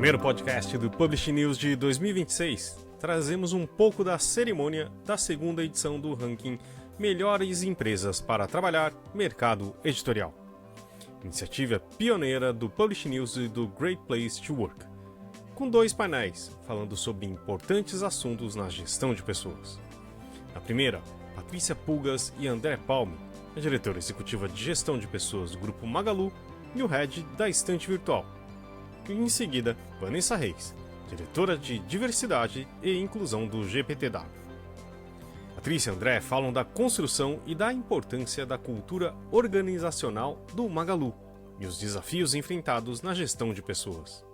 primeiro podcast do Publish News de 2026, trazemos um pouco da cerimônia da segunda edição do ranking Melhores Empresas para Trabalhar Mercado Editorial. Iniciativa pioneira do Publish News e do Great Place to Work, com 2 painéis falando sobre importantes assuntos na gestão de pessoas. Na primeira, Patrícia Pulgas e André Palme, a diretora executiva de gestão de pessoas do Grupo Magalu e o head da Estante Virtual. E em seguida, Vanessa Reis, diretora de diversidade e inclusão do GPTW. Patrícia e André falam da construção e da importância da cultura organizacional do Magalu e os desafios enfrentados na gestão de pessoas.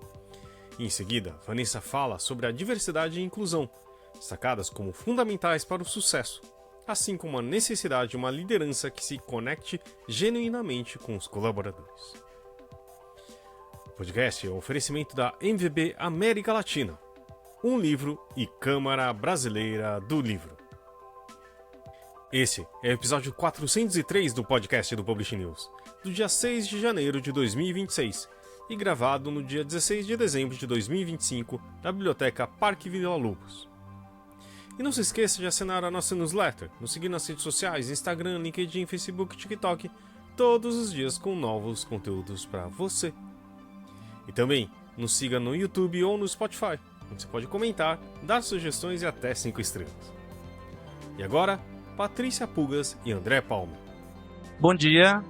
E em seguida, Vanessa fala sobre a diversidade e inclusão, destacadas como fundamentais para o sucesso, assim como a necessidade de uma liderança que se conecte genuinamente com os colaboradores. O podcast é um oferecimento da MVB América Latina, um livro e Câmara Brasileira do Livro. Esse é o episódio 403 do podcast do Publish News, do dia 6 de janeiro de 2026 e gravado no dia 16 de dezembro de 2025 na Biblioteca Parque Vila Lobos. E não se esqueça de assinar a nossa newsletter, nos seguir nas redes sociais, Instagram, LinkedIn, Facebook, TikTok, todos os dias com novos conteúdos para você. E também nos siga no YouTube ou no Spotify, onde você pode comentar, dar sugestões e até 5 estrelas. E agora, Patrícia Pulgas e André Palme. Bom dia,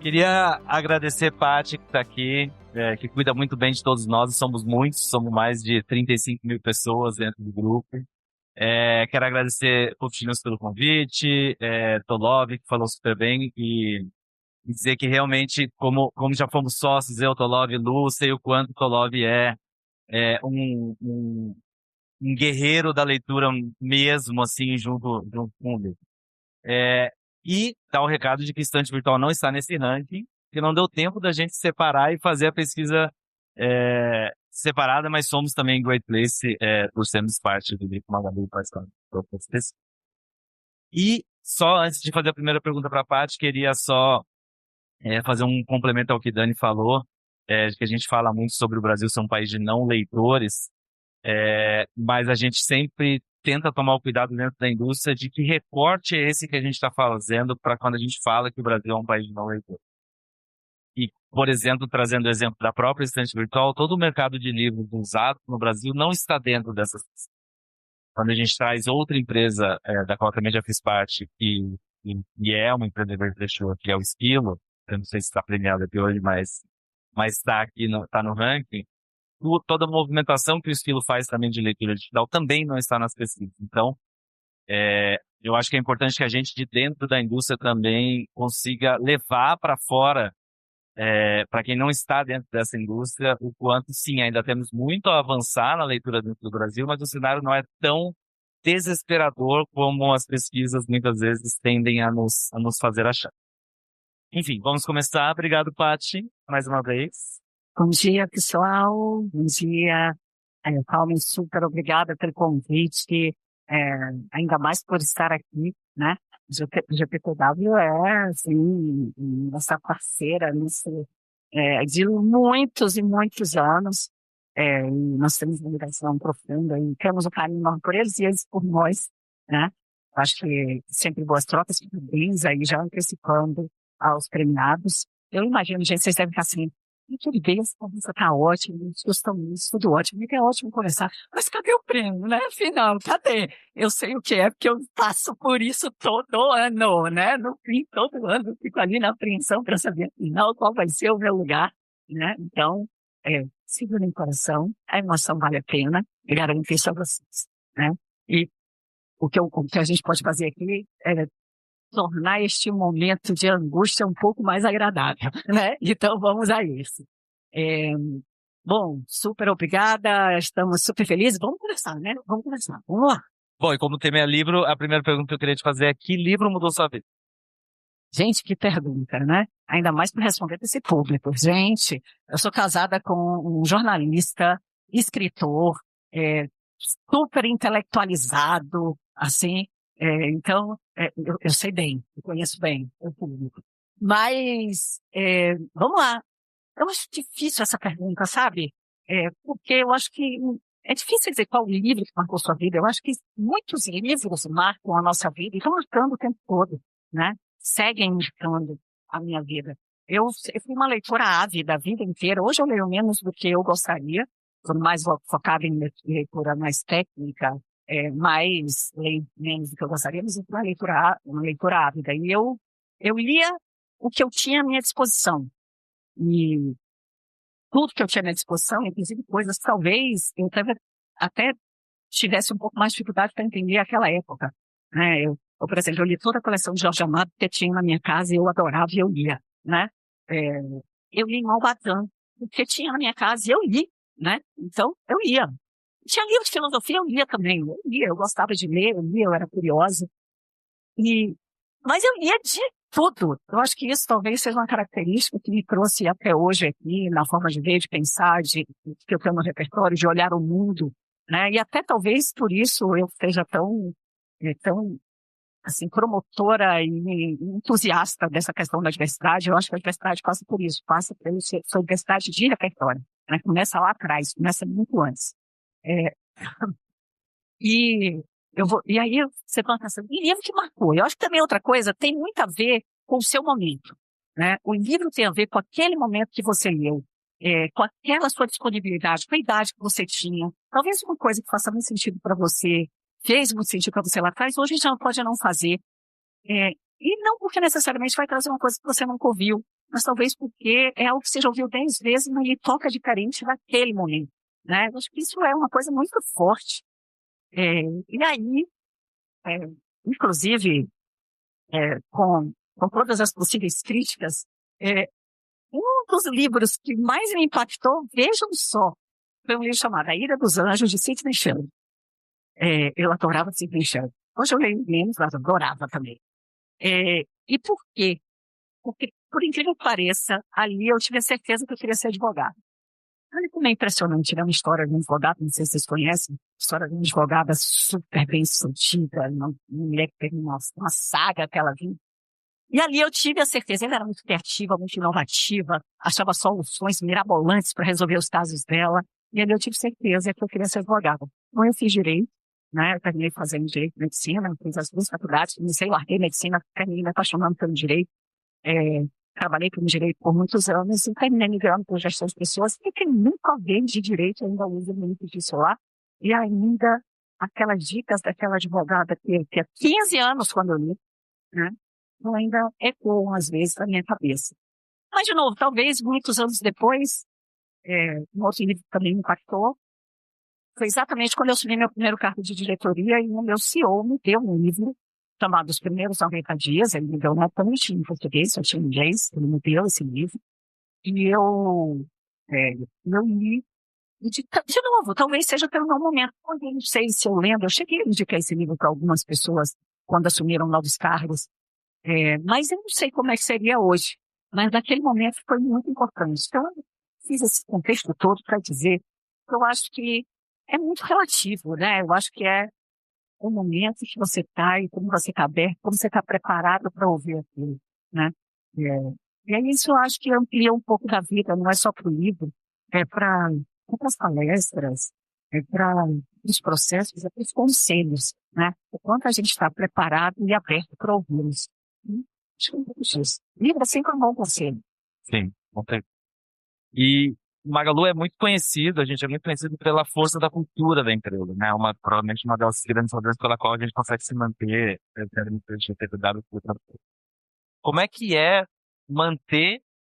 queria agradecer a Paty que está aqui, que cuida muito bem de todos nós, somos muitos, somos mais de 35 mil pessoas dentro do grupo. Quero agradecer o Publish pelo convite, Tolov, que falou super bem, e dizer que realmente, como já fomos sócios, eu, Tolov e Lu, sei o quanto Tolov é um guerreiro da leitura mesmo, assim, junto com o livro. E dá o recado de que Estante Virtual não está nesse ranking, que não deu tempo da gente separar e fazer a pesquisa separada, mas somos também Great Place, por sermos parte do Grupo Magalu. E só antes de fazer a primeira pergunta para a Paty, queria só fazer um complemento ao que Dani falou, que a gente fala muito sobre o Brasil ser um país de não leitores, mas a gente sempre tenta tomar o cuidado dentro da indústria de que recorte é esse que a gente está fazendo para quando a gente fala que o Brasil é um país de não leitores. E, por exemplo, trazendo o exemplo da própria Estante Virtual, todo o mercado de livros usados no Brasil não está dentro dessas. Quando a gente traz outra empresa, da qual também já fiz parte, e é uma empresa de que é o Esquilo, eu não sei se está premiado aqui hoje, mas está aqui, está no ranking. Toda a movimentação que o Esquilo faz também de leitura digital também não está nas pesquisas. Então, eu acho que é importante que a gente de dentro da indústria também consiga levar para fora, para quem não está dentro dessa indústria, o quanto, sim, ainda temos muito a avançar na leitura dentro do Brasil, mas o cenário não é tão desesperador como as pesquisas muitas vezes tendem a nos fazer achar. Enfim, vamos começar. Obrigado, Paty, mais uma vez. Bom dia, pessoal. Bom dia. Palme, super obrigada pelo convite, ainda mais por estar aqui, né? O GPTW é, assim, nossa parceira de muitos e muitos anos. E nós temos uma ligação profunda e temos um carinho enorme por eles e eles por nós, né? Acho que sempre boas trocas, parabéns aí já antecipando aos premiados. Eu imagino, gente, vocês devem ficar assim, tudo bem, essa conversa tá ótima, isso, tudo ótimo, é ótimo conversar, mas cadê o prêmio, né? Afinal, cadê? Eu sei o que é, porque eu passo por isso todo ano, né? No fim, todo ano, eu fico ali na apreensão para saber, afinal, qual vai ser o meu lugar, né? Então, segura no coração, a emoção vale a pena, garanto isso a vocês, né? E o que a gente pode fazer aqui é tornar este momento de angústia um pouco mais agradável, né? Então, vamos a isso. Bom, super obrigada, estamos super felizes. Vamos começar, né? Vamos lá. Bom, e como o tema é livro, a primeira pergunta que eu queria te fazer é: que livro mudou sua vida? Gente, que pergunta, né? Ainda mais para responder para esse público. Gente, eu sou casada com um jornalista, escritor, super intelectualizado, assim. Então, eu sei bem, eu conheço bem o público. Mas, vamos lá. Eu acho difícil essa pergunta, sabe? Porque eu acho que é difícil dizer qual livro que marcou sua vida. Eu acho que muitos livros marcam a nossa vida e estão marcando o tempo todo, né? Seguem marcando a minha vida. Eu fui uma leitora ávida a vida inteira. Hoje eu leio menos do que eu gostaria, sou mais focada em leitura mais técnica, leio menos do que eu gostaria, mas eu fui uma leitora ávida. E eu lia o que eu tinha à minha disposição. E tudo que eu tinha à minha disposição, inclusive coisas que talvez eu até tivesse um pouco mais de dificuldade para entender aquela época, né? Por exemplo, eu li toda a coleção de Jorge Amado que tinha na minha casa e eu adorava e eu lia, né? Eu li Malbatã, porque tinha na minha casa e eu li, né? Então, eu lia. Tinha livros de filosofia, eu lia também. Eu lia, eu gostava de ler, eu lia, eu era curiosa. Mas eu lia de tudo. Eu acho que isso talvez seja uma característica que me trouxe até hoje aqui, na forma de ver, de pensar, que eu tenho no repertório, de olhar o mundo, né? E até talvez por isso eu seja tão assim, promotora e entusiasta dessa questão da diversidade. Eu acho que a diversidade passa por isso, passa pela sua diversidade de repertório, né? Começa lá atrás, começa muito antes. E aí você fala assim, e livro que marcou. Eu acho que também outra coisa tem muito a ver com o seu momento, né? O livro tem a ver com aquele momento que você leu, com aquela sua disponibilidade, com a idade que você tinha. Talvez uma coisa que faça muito sentido para você, fez muito sentido para você lá atrás, hoje já pode não fazer. E não porque necessariamente vai trazer uma coisa que você nunca ouviu, mas talvez porque é algo que você já ouviu 10 vezes, mas ele toca diferente naquele momento, né? Eu acho que isso é uma coisa muito forte. E aí, inclusive, com todas as possíveis críticas, um dos livros que mais me impactou, vejam só, foi um livro chamado A Ira dos Anjos, de Sidney Sheldon. Eu adorava Sidney Sheldon. Hoje eu leio menos, mas adorava também. E por quê? Porque, por incrível que pareça, ali eu tive a certeza que eu queria ser advogada. Olha como é impressionante, né? Uma história de um advogado, não sei se vocês conhecem, história de uma advogada super bem sucedida, uma mulher que teve uma saga até ela vir. E ali eu tive a certeza, ela era muito criativa, muito inovativa, achava soluções mirabolantes para resolver os casos dela, e ali eu tive certeza que eu queria ser advogada. Então eu fiz direito, né? Eu terminei fazendo direito e medicina, fiz as duas faculdades, comecei, larguei medicina, terminei me apaixonando pelo direito. Trabalhei com direito por muitos anos e terminei migrando por gestão de pessoas, e que nunca alguém de direito ainda usa muito disso lá, e ainda aquelas dicas daquela advogada que há 15 anos, quando eu li, né, ainda ecoam às vezes na minha cabeça. Mas, de novo, talvez muitos anos depois, um outro livro que também me impactou, foi exatamente quando eu assumi meu primeiro cargo de diretoria e o meu CEO me deu um livro chamado Os Primeiros 90 Dias. Ele me deu exatamente em português, só tinha em inglês, ele me deu esse livro. E eu li, e de novo, talvez seja pelo meu momento. Eu não sei se eu lembro, eu cheguei a indicar esse livro para algumas pessoas quando assumiram novos cargos, mas eu não sei como é que seria hoje. Mas naquele momento foi muito importante. Então, eu fiz esse contexto todo para dizer que eu acho que é muito relativo, né? Eu acho que é o momento que você está e como você está aberto, como você está preparado para ouvir aquilo, né? E aí isso eu acho que amplia um pouco da vida, não é só para o livro, é para as palestras, é para os processos, é para os conselhos, né? O quanto a gente está preparado e aberto para ouvi-los. Acho que é um pouco disso. Livro é sempre um bom conselho. Sim, ontem. E o Magalu é muito conhecido, a gente é muito conhecido pela força da cultura da empresa, né? Provavelmente uma das grandes razões pela qual a gente consegue se manter, ter dado cultura. Como é que é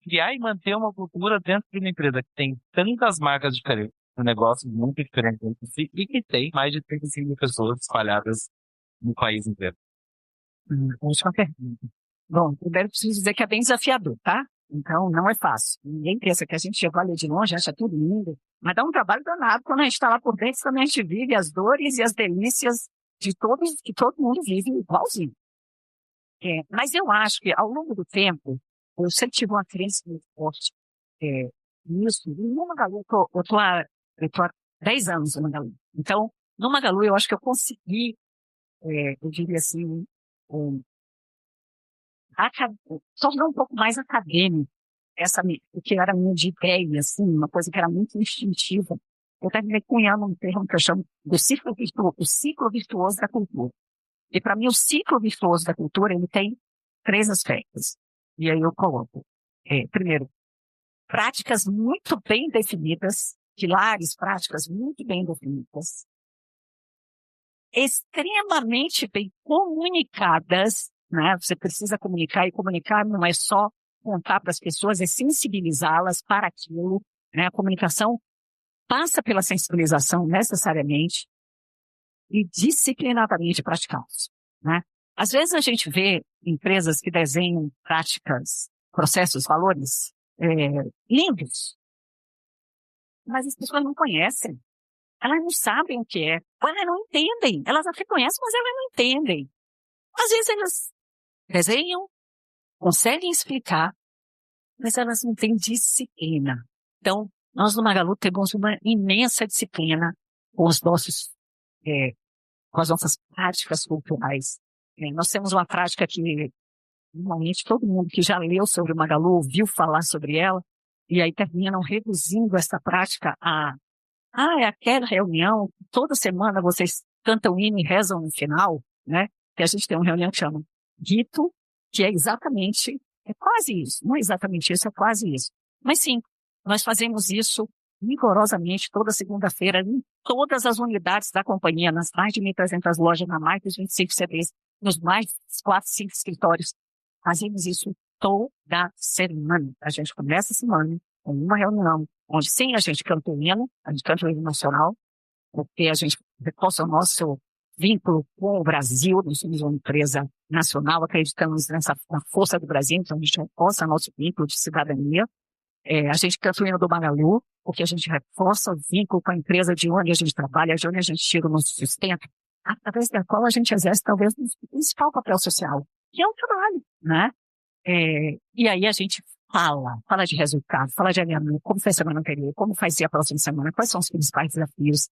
criar e manter uma cultura dentro de uma empresa que tem tantas marcas diferentes, um negócio muito diferente entre si, e que tem mais de 35 mil pessoas espalhadas no país inteiro? Ótima pergunta. Bom, primeiro preciso dizer que é bem desafiador, tá? Então, não é fácil. Ninguém pensa que a gente olha de longe, acha tudo lindo, mas dá um trabalho danado quando a gente está lá por dentro, também a gente vive as dores e as delícias de todos, que todo mundo vive igualzinho. Mas eu acho que, ao longo do tempo, eu sempre tive uma crença muito forte nisso. E no Magalu, eu tô há 10 anos no Magalu. Então, no Magalu, eu acho que eu consegui, eu diria assim, tornar um pouco mais acadêmico o que era minha de ideia, assim, uma coisa que era muito instintiva, eu terminei cunhando um termo que eu chamo do o ciclo virtuoso da cultura. E para mim, o ciclo virtuoso da cultura, ele tem 3 aspectos. E aí eu coloco, primeiro, práticas muito bem definidas, pilares, práticas muito bem definidas, extremamente bem comunicadas, né? Você precisa comunicar, e comunicar não é só contar para as pessoas, é sensibilizá-las para aquilo, né? A comunicação passa pela sensibilização necessariamente e disciplinadamente praticados, né? Às vezes a gente vê empresas que desenham práticas, processos, valores lindos, mas as pessoas não conhecem. Elas não sabem o que é, ou elas não entendem. Elas até conhecem, mas elas não entendem. Às vezes elas desenham, conseguem explicar, mas elas não têm disciplina. Então, nós no Magalu temos uma imensa disciplina com os nossos, com as nossas práticas culturais. Nós temos uma prática que, normalmente, todo mundo que já leu sobre o Magalu ouviu falar sobre ela, e aí terminam reduzindo essa prática a é aquela reunião, toda semana vocês cantam hino e rezam no final, né? Que a gente tem uma reunião que chama Rito, que é exatamente, é quase isso, não é exatamente isso, é quase isso. Mas sim, nós fazemos isso rigorosamente toda segunda-feira em todas as unidades da companhia, nas mais de 1.300 lojas, na mais de 25 CDs, nos mais de 4, 5 escritórios. Fazemos isso toda semana. A gente começa a semana com uma reunião, onde sim, a gente canta o hino, a gente canta o hino nacional, porque a gente reforça o nosso vínculo com o Brasil, nós somos uma empresa nacional, acreditamos na força do Brasil, então a gente reforça nosso vínculo de cidadania. A gente canta o hino do Magalu, porque a gente reforça o vínculo com a empresa de onde a gente trabalha, de onde a gente tira o nosso sustento, através da qual a gente exerce talvez o principal papel social, que é o trabalho, né? E aí a gente fala de resultado, fala de alinhamento, como foi a semana anterior, como vai ser a próxima semana, quais são os principais desafios.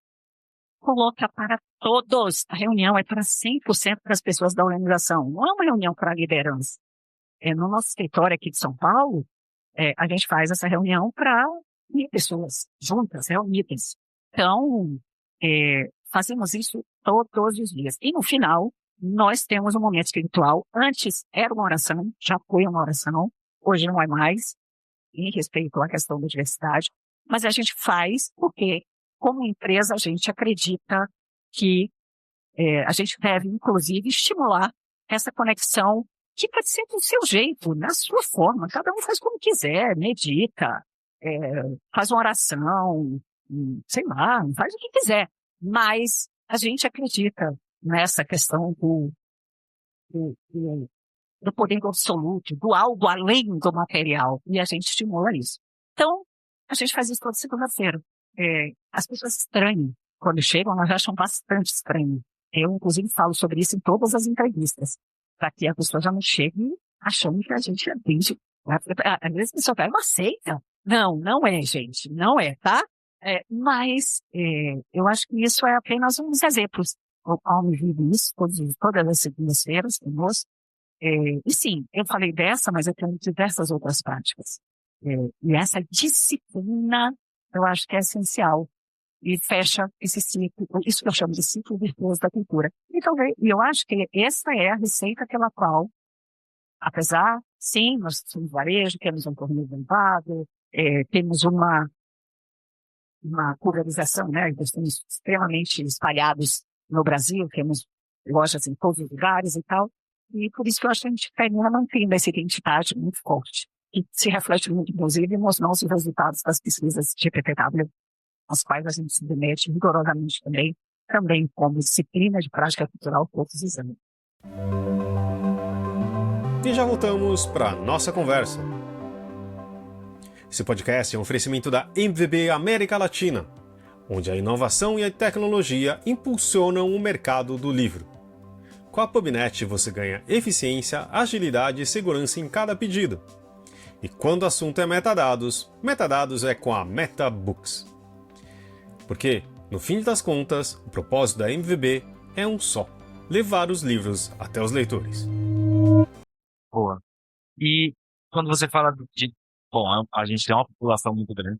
Coloca para todos. A reunião é para 100% das pessoas da organização. Não é uma reunião para a liderança. No nosso escritório aqui de São Paulo, a gente faz essa reunião para 1.000 pessoas juntas, reunidas. Então, fazemos isso todos os dias. E no final, nós temos um momento espiritual. Antes era uma oração, já foi uma oração. Hoje não é mais, em respeito à questão da diversidade, mas a gente faz porque, como empresa, a gente acredita que a gente deve, inclusive, estimular essa conexão que pode ser do seu jeito, na sua forma. Cada um faz como quiser, medita, faz uma oração, sei lá, faz o que quiser. Mas a gente acredita nessa questão do poder absoluto, do algo além do material, e a gente estimula isso. Então, a gente faz isso toda segunda-feira. As pessoas estranham, quando chegam, elas acham bastante estranho. Eu, inclusive, falo sobre isso em todas as entrevistas, para que a pessoa já não chegue achando que a gente atende. Às vezes a pessoa fala, não aceita. Não é, gente, não é, tá? Mas eu acho que isso é apenas um dos exemplos. O Alme vive isso todas as segundas-feiras conosco. E sim, eu falei dessa, mas eu tenho diversas outras práticas. E essa disciplina, eu acho que é essencial. E fecha esse ciclo, isso que eu chamo de ciclo virtuoso da cultura. E eu acho que essa é a receita pela qual, apesar, sim, nós somos varejo, temos um correio privado, temos uma pulverização, né? Nós estamos extremamente espalhados no Brasil, temos lojas em todos os lugares e tal. E por isso que eu acho que a gente termina mantendo essa identidade muito forte, que se reflete muito, inclusive, nos nossos resultados das pesquisas de PPW, as quais a gente se submete rigorosamente também como disciplina de prática cultural todos os anos. E já voltamos para nossa conversa. Esse podcast é um oferecimento da MVB América Latina, onde a inovação e a tecnologia impulsionam o mercado do livro. Com a PubNet você ganha eficiência, agilidade e segurança em cada pedido. E quando o assunto é metadados é com a MetaBooks. Porque, no fim das contas, o propósito da MVB é um só: levar os livros até os leitores. Boa. E quando você fala de bom, a gente tem uma população muito grande,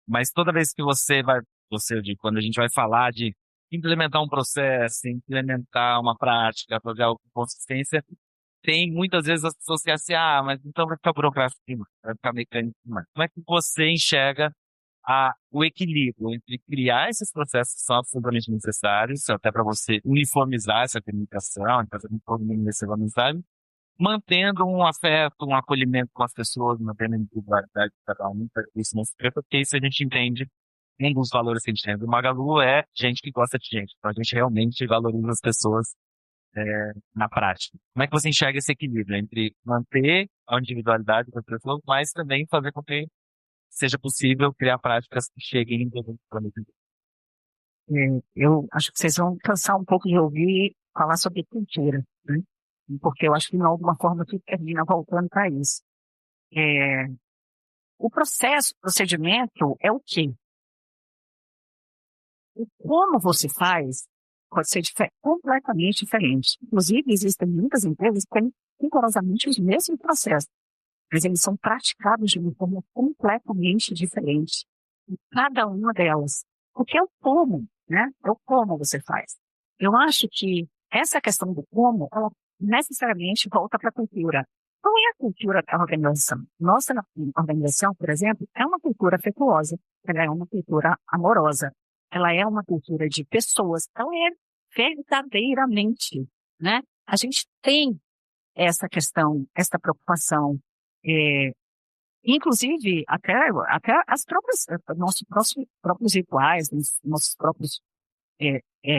mas toda vez que eu digo, quando a gente vai falar de implementar um processo, implementar uma prática, fazer algo com consistência, tem muitas vezes as pessoas que assim, mas então vai ficar burocrático demais, vai ficar mecânico demais. Como é que você enxerga o equilíbrio entre criar esses processos que são absolutamente necessários, até para você uniformizar essa comunicação, fazer um pouquinho desse necessário, mantendo um afeto, um acolhimento com as pessoas, mantendo a individualidade de cada um, para que isso não se perca, porque isso a gente entende, um dos valores que a gente tem do Magalu é gente que gosta de gente. Então a gente realmente valoriza as pessoas na prática. Como é que você enxerga esse equilíbrio entre manter a individualidade das pessoas, mas também fazer com que seja possível criar práticas que cheguem em todo o planeta? Eu acho que vocês vão cansar um pouco de ouvir falar sobre cultura, né? Porque eu acho que de alguma forma tudo termina voltando para isso. O procedimento é o quê? O como você faz pode ser completamente diferente. Inclusive, existem muitas empresas que têm rigorosamente os mesmos processos, mas eles são praticados de uma forma completamente diferente em cada uma delas. Porque é o como, né? É o como você faz. Eu acho que essa questão do como, ela necessariamente volta para a cultura. Qual é a cultura da organização? Nossa organização, por exemplo, é uma cultura afetuosa, ela é uma cultura amorosa, ela é uma cultura de pessoas, ela é verdadeiramente, né? A gente tem essa questão, essa preocupação, inclusive até as próprias, nossos próprios rituais, nossos próprios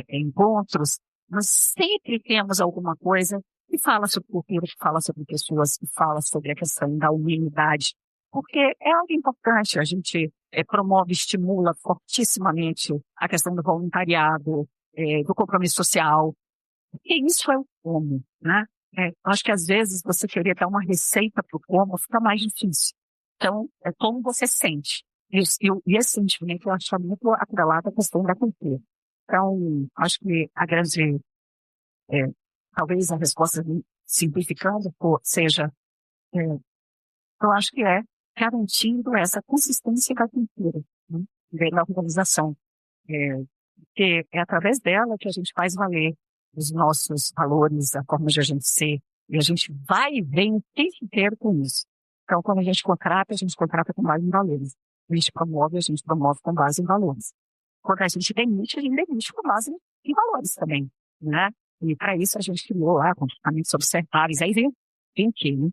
encontros, nós sempre temos alguma coisa que fala sobre cultura, que fala sobre pessoas, que fala sobre a questão da humanidade, porque é algo importante. A gente promove, estimula fortissimamente a questão do voluntariado, do compromisso social, e isso é o como, né? Acho que às vezes você querer dar uma receita para o como fica mais difícil. Então, é como você sente. E esse sentimento eu acho muito atrelado à questão da cultura. Então, acho que a grande, talvez a resposta simplificando seja, eu acho que garantindo essa consistência da cultura, né, da organização. Porque é através dela que a gente faz valer os nossos valores, a forma de a gente ser, e a gente vai e vem o tempo inteiro com isso. Então, quando a gente contrata com base em valores. A gente promove com base em valores. Quando a gente demite com base em valores também, né? E para isso a gente criou lá comportamentos observáveis. Aí vem o quê, né?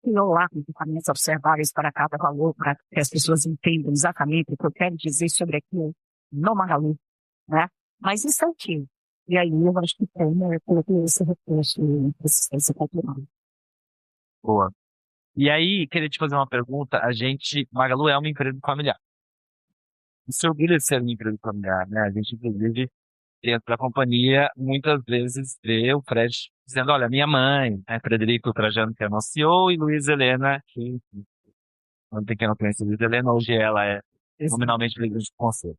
Criou lá comportamentos observáveis para cada valor, para que as pessoas entendam exatamente o que eu quero dizer sobre aquilo no Magalu, né? Mas isso é o quê? E aí eu acho que tem esse recurso de consistência cultural. Boa. E aí, queria te fazer uma pergunta. Magalu é uma empresa familiar. O seu orgulho de ser uma empresa familiar, né? A gente, inclusive, dentro da companhia, muitas vezes vê o Fred dizendo, olha, minha mãe, Frederico Trajano, que é nosso CEO, e Luiz Helena, que não tem quem não conhece Luiz Helena, hoje ela é nominalmente líder de conselho.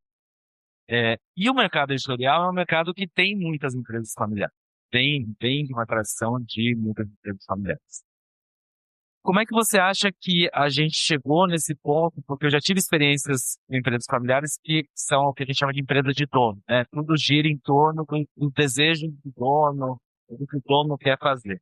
E o mercado editorial é um mercado que tem muitas empresas familiares. Vem de uma tradição de muitas empresas familiares. Como é que você acha que a gente chegou nesse ponto? Porque eu já tive experiências em empresas familiares que são o que a gente chama de empresa de dono, né? Tudo gira em torno do desejo do dono, do que o dono quer fazer.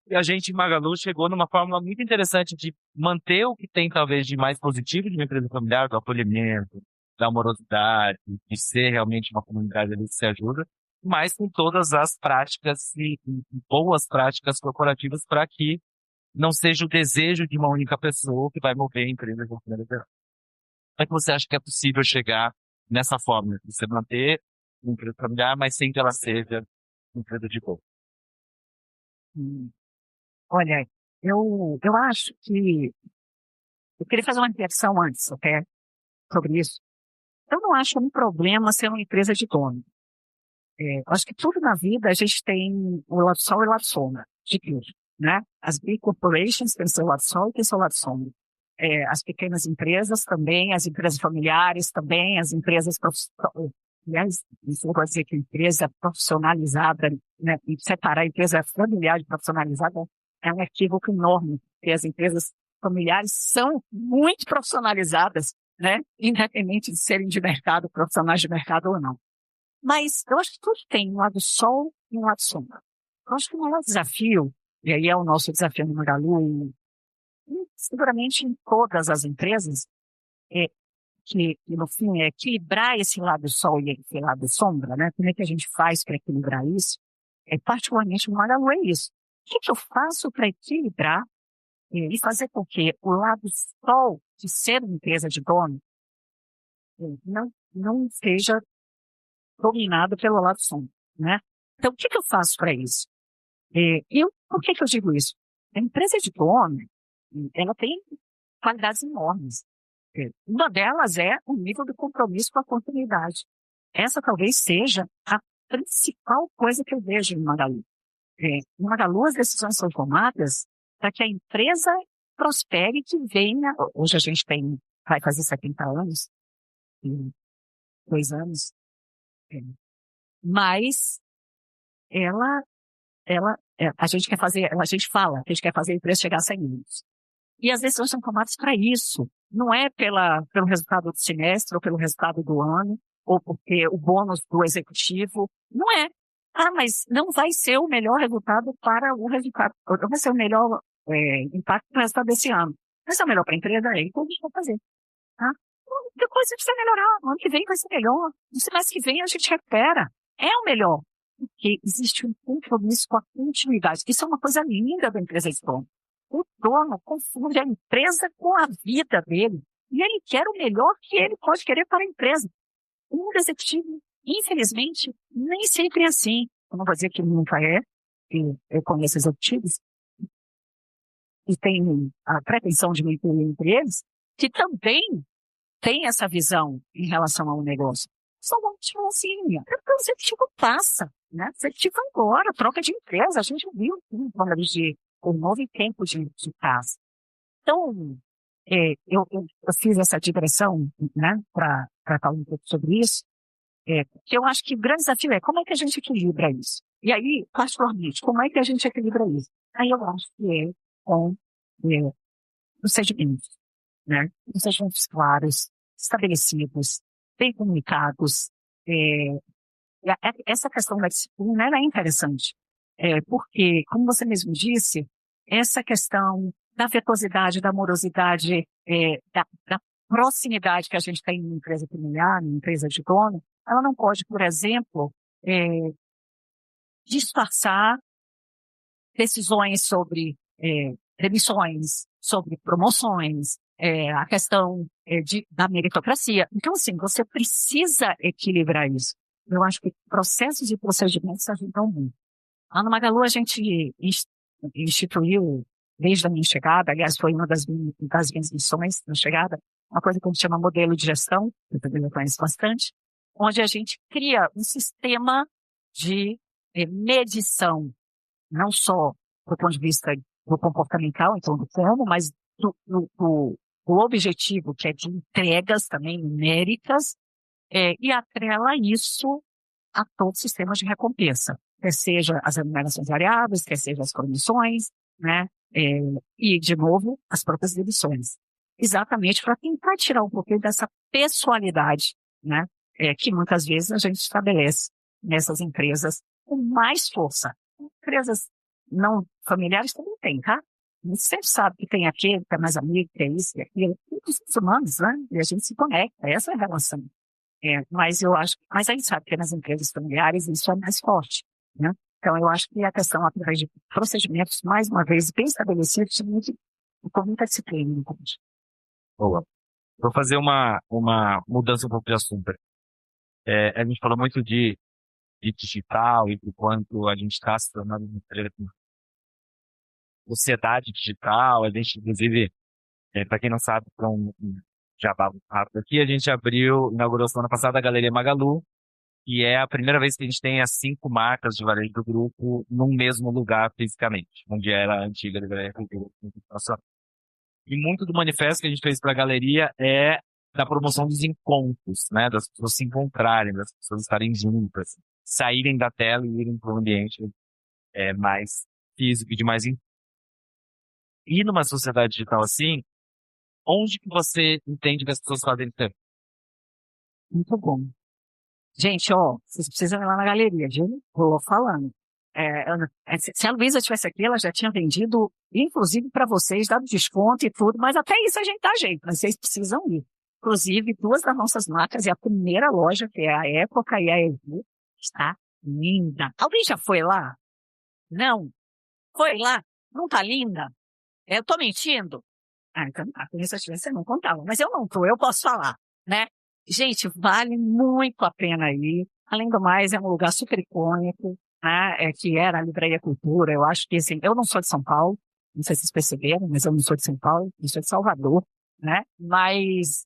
E a gente, em Magalu, chegou numa fórmula muito interessante de manter o que tem, talvez, de mais positivo de uma empresa familiar, do acolhimento, da amorosidade, de ser realmente uma comunidade ali que se ajuda, mas com todas as práticas e boas práticas corporativas para que não seja o desejo de uma única pessoa que vai mover a empresa de uma primeira vez. Como é que você acha que é possível chegar nessa forma? Você manter uma empresa familiar, mas sem que ela seja uma empresa de boa? Olha, eu acho que... Eu queria fazer uma reflexão antes, até, sobre isso. Eu não acho um problema ser uma empresa de dono. Eu acho que tudo na vida a gente tem o lado sol e o lado sombra, de tudo, né? As big corporations têm seu lado sol e têm seu lado sombra. As pequenas empresas também, as empresas familiares também, as empresas aliás, isso não pode dizer que empresa profissionalizada, né? E separar a empresa familiar de profissionalizada é um equívoco enorme, porque as empresas familiares são muito profissionalizadas, né? Independente de serem de mercado, profissionais de mercado ou não. Mas eu acho que tudo tem um lado sol e um lado sombra. Eu acho que o maior desafio, e aí é o nosso desafio no Magalu, e seguramente em todas as empresas, é que no fim é equilibrar esse lado sol e esse lado sombra, né? Como é que a gente faz para equilibrar isso? Particularmente no Magalu é isso. O que eu faço para equilibrar e fazer com que o lado sol de ser uma empresa de dono não seja dominado pelo lado sombra, né? Então, o que eu faço para isso? Por que eu digo isso? A empresa de dono, ela tem qualidades enormes. Uma delas é o nível de compromisso com a continuidade. Essa talvez seja a principal coisa que eu vejo no Magalu. No Magalu, as decisões são tomadas para que a empresa prospere e que venha. Hoje a gente vai fazer 70 anos, em 2 anos, mas a gente fala que a gente quer fazer a empresa chegar a 100 anos. E as decisões são tomadas para isso. Não é pelo resultado do semestre, ou pelo resultado do ano, ou porque o bônus do executivo. Não é. Mas não vai ser o melhor resultado para o resultado. Não vai ser o melhor impacto para o resultado desse ano. Vai ser o melhor para a empresa, então a gente vai fazer. Tá? Depois a gente vai melhorar. No ano que vem vai ser melhor. No semestre que vem a gente recupera. É o melhor. Porque existe um compromisso com a continuidade. Isso é uma coisa linda da empresa de dono. O dono confunde a empresa com a vida dele. E ele quer o melhor que ele pode querer para a empresa. Um executivo, infelizmente, nem sempre é assim. Eu não vou dizer que nunca é. Eu conheço executivos e tenho a pretensão de me incluir entre eles, que também tem essa visão em relação ao negócio. Só vamos tipo assim, o executivo passa, né? O executivo agora, troca de empresa. A gente viu o novo tempo de casa. Então, eu fiz essa digressão, né, para falar um pouco sobre isso, que eu acho que o grande desafio é como é que a gente equilibra isso. E aí, particularmente, como é que a gente equilibra isso? Aí eu acho que é com procedimentos, né? Procedimentos claros, estabelecidos, bem comunicados. Essa questão da disciplina ela é interessante, porque, como você mesmo disse, essa questão da afetuosidade, da amorosidade, da proximidade que a gente tem em empresa familiar, em empresa de dono, ela não pode, por exemplo, disfarçar decisões sobre demissões, sobre promoções, a questão da meritocracia. Então, assim, você precisa equilibrar isso. Eu acho que processos e procedimentos ajudam muito. Lá no Magalu, a gente instituiu, desde a minha chegada, aliás, foi uma das minhas missões na chegada, uma coisa que a gente chama modelo de gestão, que eu também conheço bastante, onde a gente cria um sistema de medição, não só do ponto de vista do comportamental, então do como, mas do objetivo, que é de entregas também numéricas, e atrela isso a todo o sistema de recompensa, quer seja as remunerações variáveis, quer seja as comissões, né? E, de novo, as próprias demissões. Exatamente para tentar tirar um pouquinho dessa pessoalidade, né? Que muitas vezes a gente estabelece nessas empresas com mais força. Empresas não familiares também tem, tá? A gente sempre sabe que tem aquele que é mais amigo, que é isso, que é aquilo. Todos os humanos, né? E a gente se conecta, essa é a relação. Mas a gente sabe que nas empresas familiares isso é mais forte, né? Então eu acho que a questão através de procedimentos, mais uma vez, bem estabelecidos, com muita disciplina no curso. Boa. Vou fazer uma mudança um pouco de assunto. A gente falou muito de digital e do quanto a gente está se tornando uma sociedade digital. A gente, inclusive, para quem não sabe, para um jabá rápido aqui, a gente inaugurou semana passada a Galeria Magalu, e é a primeira vez que a gente tem as 5 marcas de varejo do grupo num mesmo lugar fisicamente, onde era a antiga Livraria Cultura. E muito do manifesto que a gente fez para a galeria é da promoção dos encontros, né? Das pessoas se encontrarem, das pessoas estarem juntas, saírem da tela e irem para um ambiente mais físico e de mais E numa sociedade digital assim, onde que você entende que as pessoas fazem tempo? Muito bom. Gente, ó, vocês precisam ir lá na galeria, viu? Vou falando. Se a Luísa estivesse aqui, ela já tinha vendido, inclusive para vocês, dado desconto e tudo, mas até isso a gente dá jeito, mas vocês precisam ir. Inclusive, duas das nossas marcas, e a primeira loja, que é a Época e a Evu, está linda. Alguém já foi lá? Não? Foi lá? Não tá linda? Eu tô mentindo? Então, se eu tivesse, você não contava, mas eu não tô, eu posso falar, né? Gente, vale muito a pena ir. Além do mais, é um lugar super icônico, né? Que era a Livraria Cultura. Eu acho que, assim, eu não sou de São Paulo, não sei se vocês perceberam, mas eu não sou de São Paulo, eu sou de Salvador, né? Mas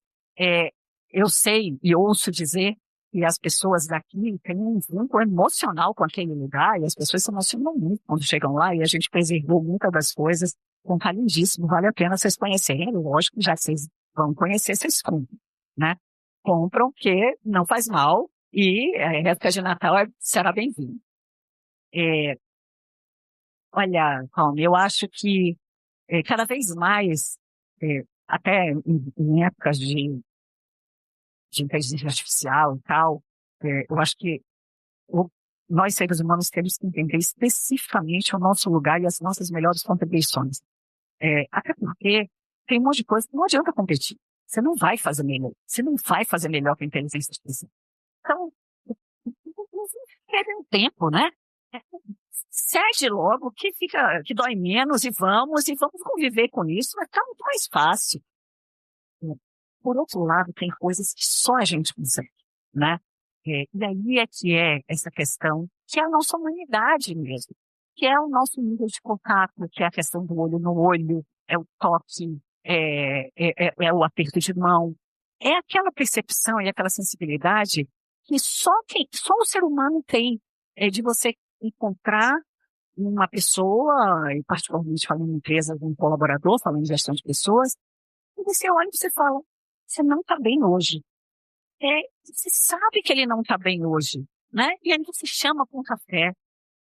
eu sei e ouço dizer que as pessoas daqui têm um vínculo emocional com aquele lugar, e as pessoas se emocionam muito quando chegam lá, e a gente preservou muitas das coisas. Então, tá lindíssimo, vale a pena vocês conhecerem. Lógico, já que vocês vão conhecer, vocês compram, né? Compram, que não faz mal, e a época de Natal será bem-vindo. Olha, Paulo, eu acho que cada vez mais, até em épocas de inteligência artificial e tal, eu acho que nós, seres humanos, temos que entender especificamente o nosso lugar e as nossas melhores contribuições. Até porque tem um monte de coisa que não adianta competir. Você não vai fazer melhor. Você não vai fazer melhor que a inteligência artificial. Então, não perde um tempo, né? Cede logo, que dói menos, e vamos conviver com isso, vai ficar muito mais fácil. Por outro lado, tem coisas que só a gente consegue, né? E aí que é essa questão, que é a nossa humanidade mesmo, que é o nosso nível de contato, que é a questão do olho no olho, é o toque, é o aperto de mão, é aquela percepção e aquela sensibilidade que só o ser humano tem, de você encontrar uma pessoa, e particularmente falando em empresa, um colaborador, falando em gestão de pessoas, e você olha e você fala, você não está bem hoje. Você sabe que ele não está bem hoje, né? E aí você chama para um café,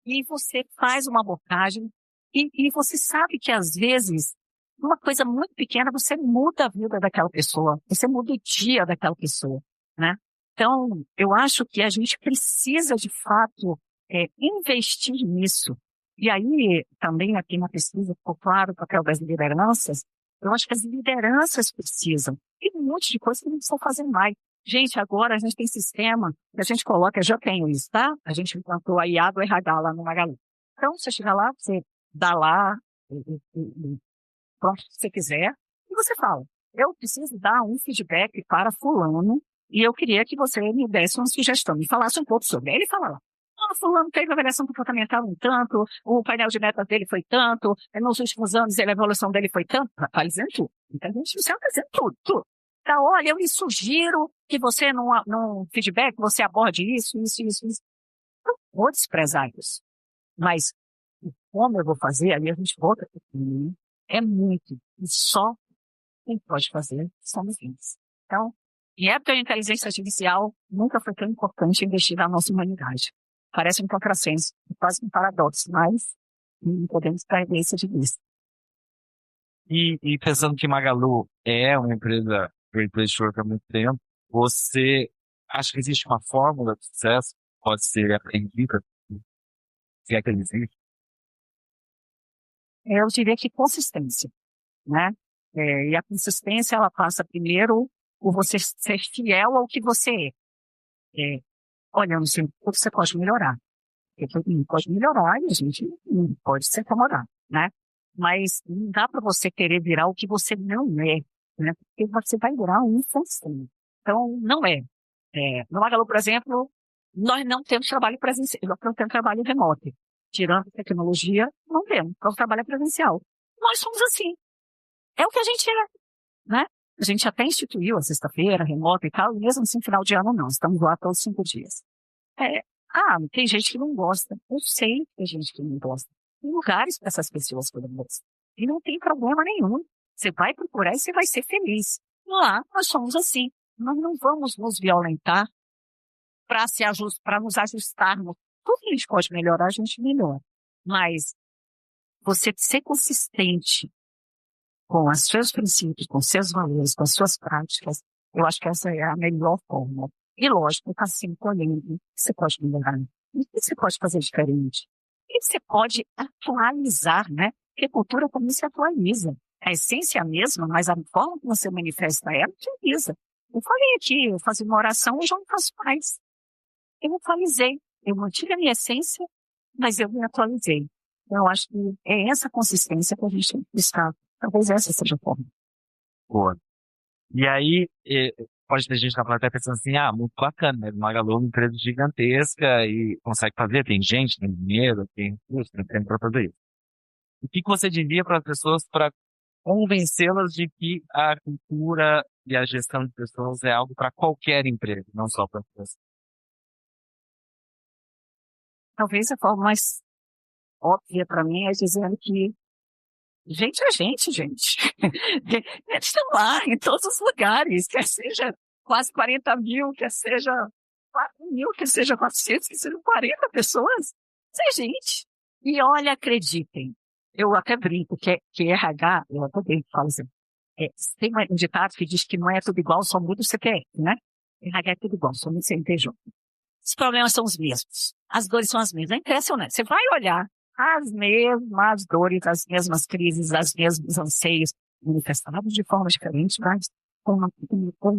e você faz uma abordagem, e você sabe que às vezes, uma coisa muito pequena, você muda a vida daquela pessoa, você muda o dia daquela pessoa, né? Então, eu acho que a gente precisa, de fato, investir nisso. E aí, também aqui na pesquisa, ficou claro o papel das lideranças. Eu acho que as lideranças precisam. Tem um monte de coisa que não precisam fazer mais. Gente, agora a gente tem sistema que a gente coloca, eu já tenho isso, tá? A gente implantou a IA do RH lá no Magalu. Então, você chega lá, você dá lá, pronto, se você quiser, e você fala, eu preciso dar um feedback para fulano, e eu queria que você me desse uma sugestão, me falasse um pouco sobre ele, e fala lá. Fulano teve avaliação comportamental um tanto, o painel de metas dele foi tanto, nos últimos anos a evolução dele foi tanto, está dizendo tudo. Então, a gente está dizendo tudo. Então, olha, eu lhe sugiro que você, num feedback, você aborde isso. Não vou desprezar isso. Mas, como eu vou fazer, aí a gente volta para o é muito. E só quem pode fazer somos nós. Então, em época de inteligência artificial, nunca foi tão importante investir na nossa humanidade. Parece um contrassenso, quase um paradoxo, mas não podemos perder isso de vista. E pensando que Magalu é uma empresa Great Place to Work há muito tempo, você acha que existe uma fórmula de sucesso? Pode ser aprendida? Se é que existe? Eu diria que consistência, né? E a consistência, ela passa primeiro por você ser fiel ao que você é. Olha, eu não sei o que você pode melhorar. Porque todo mundo pode melhorar e a gente não pode se acomodar, né? Mas não dá para você querer virar o que você não é, né? Porque você vai virar um infantil. Então, não é. No Magalu, por exemplo, nós não temos trabalho presencial, nós não temos trabalho remoto. Tirando a tecnologia, não temos. Então, o trabalho é presencial. Nós somos assim. É o que a gente é, né? A gente até instituiu a sexta-feira, remota e tal, e mesmo assim, final de ano não. Estamos lá todos os 5 dias. Tem gente que não gosta. Eu sei que tem gente que não gosta. Tem lugares para essas pessoas que não gostam. E não tem problema nenhum. Você vai procurar e você vai ser feliz. Lá, nós somos assim. Nós não vamos nos violentar para nos ajustarmos. Tudo que a gente pode melhorar, a gente melhora. Mas você ser consistente com os seus princípios, com os seus valores, com as suas práticas, eu acho que essa é a melhor forma. E lógico, está sempre olhando o que você pode melhorar, o que você pode fazer diferente, o que você pode atualizar, né? Porque cultura também se atualiza. A essência é a mesma, mas a forma que você manifesta ela atualiza. Eu falei aqui, eu fazia uma oração e já não faço mais. Eu atualizei. Eu mantive a minha essência, mas eu me atualizei. Então, eu acho que é essa consistência que a gente tem que buscar. Talvez essa seja a forma. Boa. E aí, pode ter gente que tá falando até pensando assim, muito bacana, né? Magalu é uma empresa gigantesca e consegue fazer, tem gente, tem dinheiro, tem recurso, tem tempo para fazer isso. O que você diria para as pessoas para convencê-las de que a cultura e a gestão de pessoas é algo para qualquer empresa, não só para você? Talvez a forma mais óbvia para mim é dizer que gente é gente. Eles estão lá em todos os lugares, quer seja quase 40 mil, quer seja 4 mil, quer seja 400, quer sejam 40 pessoas. Isso é gente. E olha, acreditem, eu até brinco que RH, eu até brinco, falo assim, tem um ditado que diz que não é tudo igual, só muda o CPF, né? RH é tudo igual, só muda o CNPJ. Os problemas são os mesmos. As dores são as mesmas. É impressionante. Você vai olhar as mesmas dores, as mesmas crises, os mesmos anseios, manifestados de forma diferente, mas com a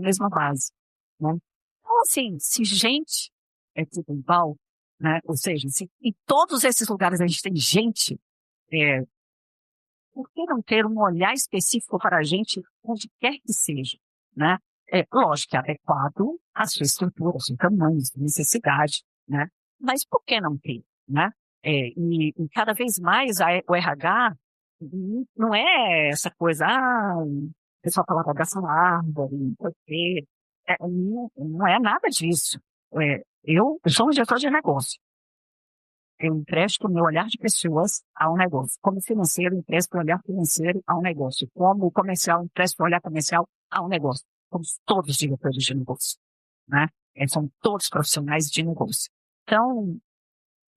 mesma base, né? Então, assim, se gente é tudo igual, né? Ou seja, se em todos esses lugares a gente tem gente, por que não ter um olhar específico para a gente, onde quer que seja, né? Lógico que é adequado à sua estrutura, ao seu tamanho, à sua necessidade, né? Mas por que não ter, né? E cada vez mais o RH não é essa coisa, o pessoal falava dessa árvore, porque não é nada disso. Eu sou um gestor de negócio. Eu empresto o meu olhar de pessoas a um negócio. Como financeiro, eu empresto o olhar financeiro a um negócio. Como comercial, eu empresto o olhar comercial a um negócio. Somos todos diretores de negócio, né? São todos profissionais de negócio. Então,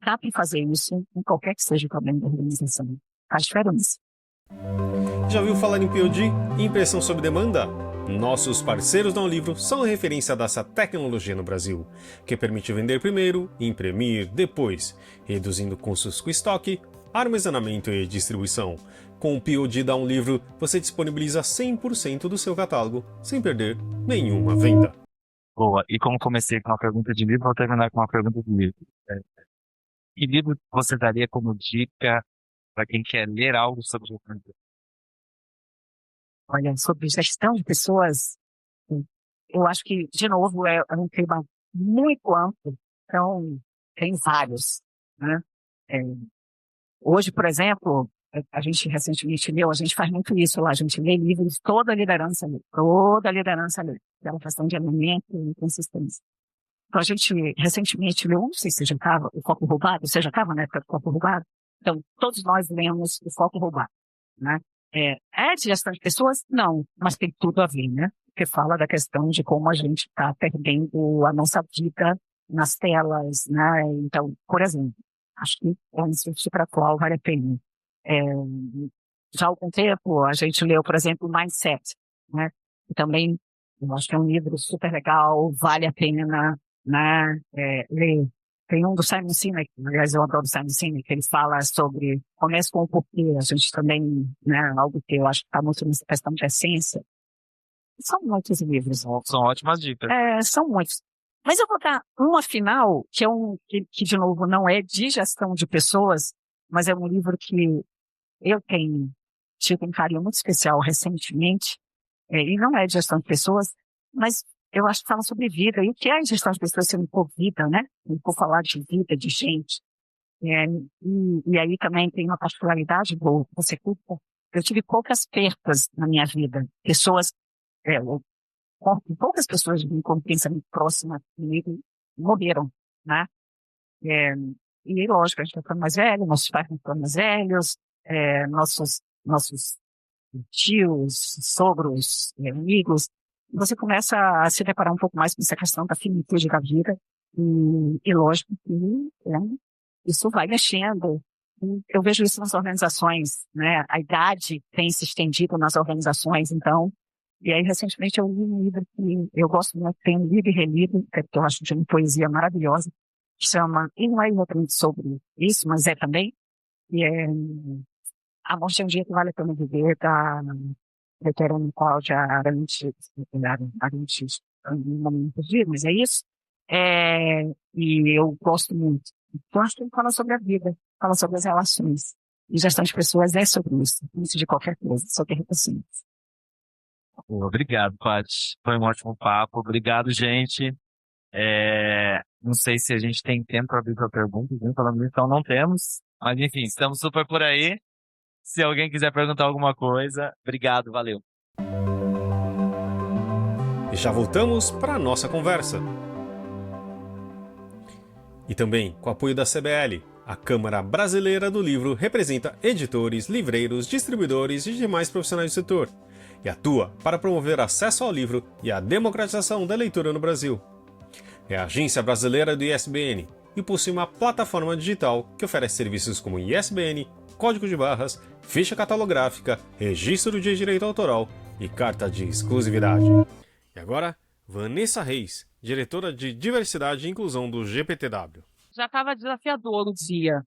dá para fazer isso em qualquer que seja o problema da organização. Faz diferença. Já ouviu falar em POD? Impressão sob demanda? Nossos parceiros da Livro são a referência dessa tecnologia no Brasil, que permite vender primeiro e imprimir depois, reduzindo custos com estoque, armazenamento e distribuição. Com o POD da Livro, você disponibiliza 100% do seu catálogo, sem perder nenhuma venda. Boa, e como comecei com uma pergunta de livro, vou terminar com uma pergunta de livro. Que livro você daria como dica para quem quer ler algo sobre gestão de pessoas? Olha, sobre gestão de pessoas, eu acho que, de novo, é um tema muito amplo, então tem vários, né? Hoje, por exemplo, a gente recentemente leu, a gente faz muito isso lá, a gente lê livros, toda a liderança lê, pela questão de alinhamento e consistência. Então, a gente recentemente leu, não sei se você já estava, o Foco Roubado, você já estava na época do Foco Roubado? Então, todos nós lemos o Foco Roubado, né? De gestão de pessoas? Não, mas tem tudo a ver, né? Porque fala da questão de como a gente está perdendo a nossa vida nas telas, né? Então, por exemplo, acho que é um instituto para a qual vale a pena. Já há algum tempo, a gente leu, por exemplo, Mindset, né? E também, eu acho que é um livro super legal, vale a pena, né? Ler. Tem um do Simon Sinek, aliás, eu adoro o Simon Sinek, que ele fala sobre, começa com o porquê, a gente também, né, algo que eu acho que está muito nessa questão de essência. São muitos livros. São ótimas dicas. São muitos. Mas eu vou dar uma final, que de novo não é de gestão de pessoas, mas é um livro que eu tenho tido um carinho muito especial recentemente, e não é de gestão de pessoas, mas eu acho que fala sobre vida. E o que é gestão de pessoas se não for vida, né? Não for falar de vida, de gente. E aí também tem uma particularidade boa. Eu tive poucas perdas na minha vida. Pessoas, poucas pessoas de confiança muito próxima comigo morreram, né? E lógico, a gente está ficando mais velho, nossos pais estão ficando mais velhos, nossos tios, sogros, amigos. Você começa a se deparar um pouco mais com essa questão da finitude da vida e lógico que isso vai mexendo eu vejo isso nas organizações, né? A idade tem se estendido nas organizações, então. E aí, recentemente, eu li um livro que eu gosto muito, tenho lido e relido, que eu acho de uma poesia maravilhosa, que chama, e não é exatamente sobre isso, mas é também, e é A Morte é um Dia que Vale a Pena Viver, da veterana Cláudia Arantes, não me perdi, mas é isso. E eu gosto muito. Eu acho que ele fala sobre a vida, fala sobre as relações. E gestão de pessoas é sobre isso de qualquer coisa, sobre relações. Obrigado, Paty. Foi um ótimo papo. Obrigado, gente. Não sei se a gente tem tempo para abrir para perguntas, né? Falando nisso, então não temos. Mas enfim, estamos super por aí. Se alguém quiser perguntar alguma coisa, obrigado, valeu. E já voltamos para a nossa conversa. E também, com o apoio da CBL, a Câmara Brasileira do Livro representa editores, livreiros, distribuidores e demais profissionais do setor, e atua para promover acesso ao livro e a democratização da leitura no Brasil. É a agência brasileira do ISBN e possui uma plataforma digital que oferece serviços como ISBN, código de barras, ficha catalográfica, registro de direito autoral e carta de exclusividade. E agora, Vanessa Reis, diretora de Diversidade e Inclusão do GPTW. Já estava desafiador o dia,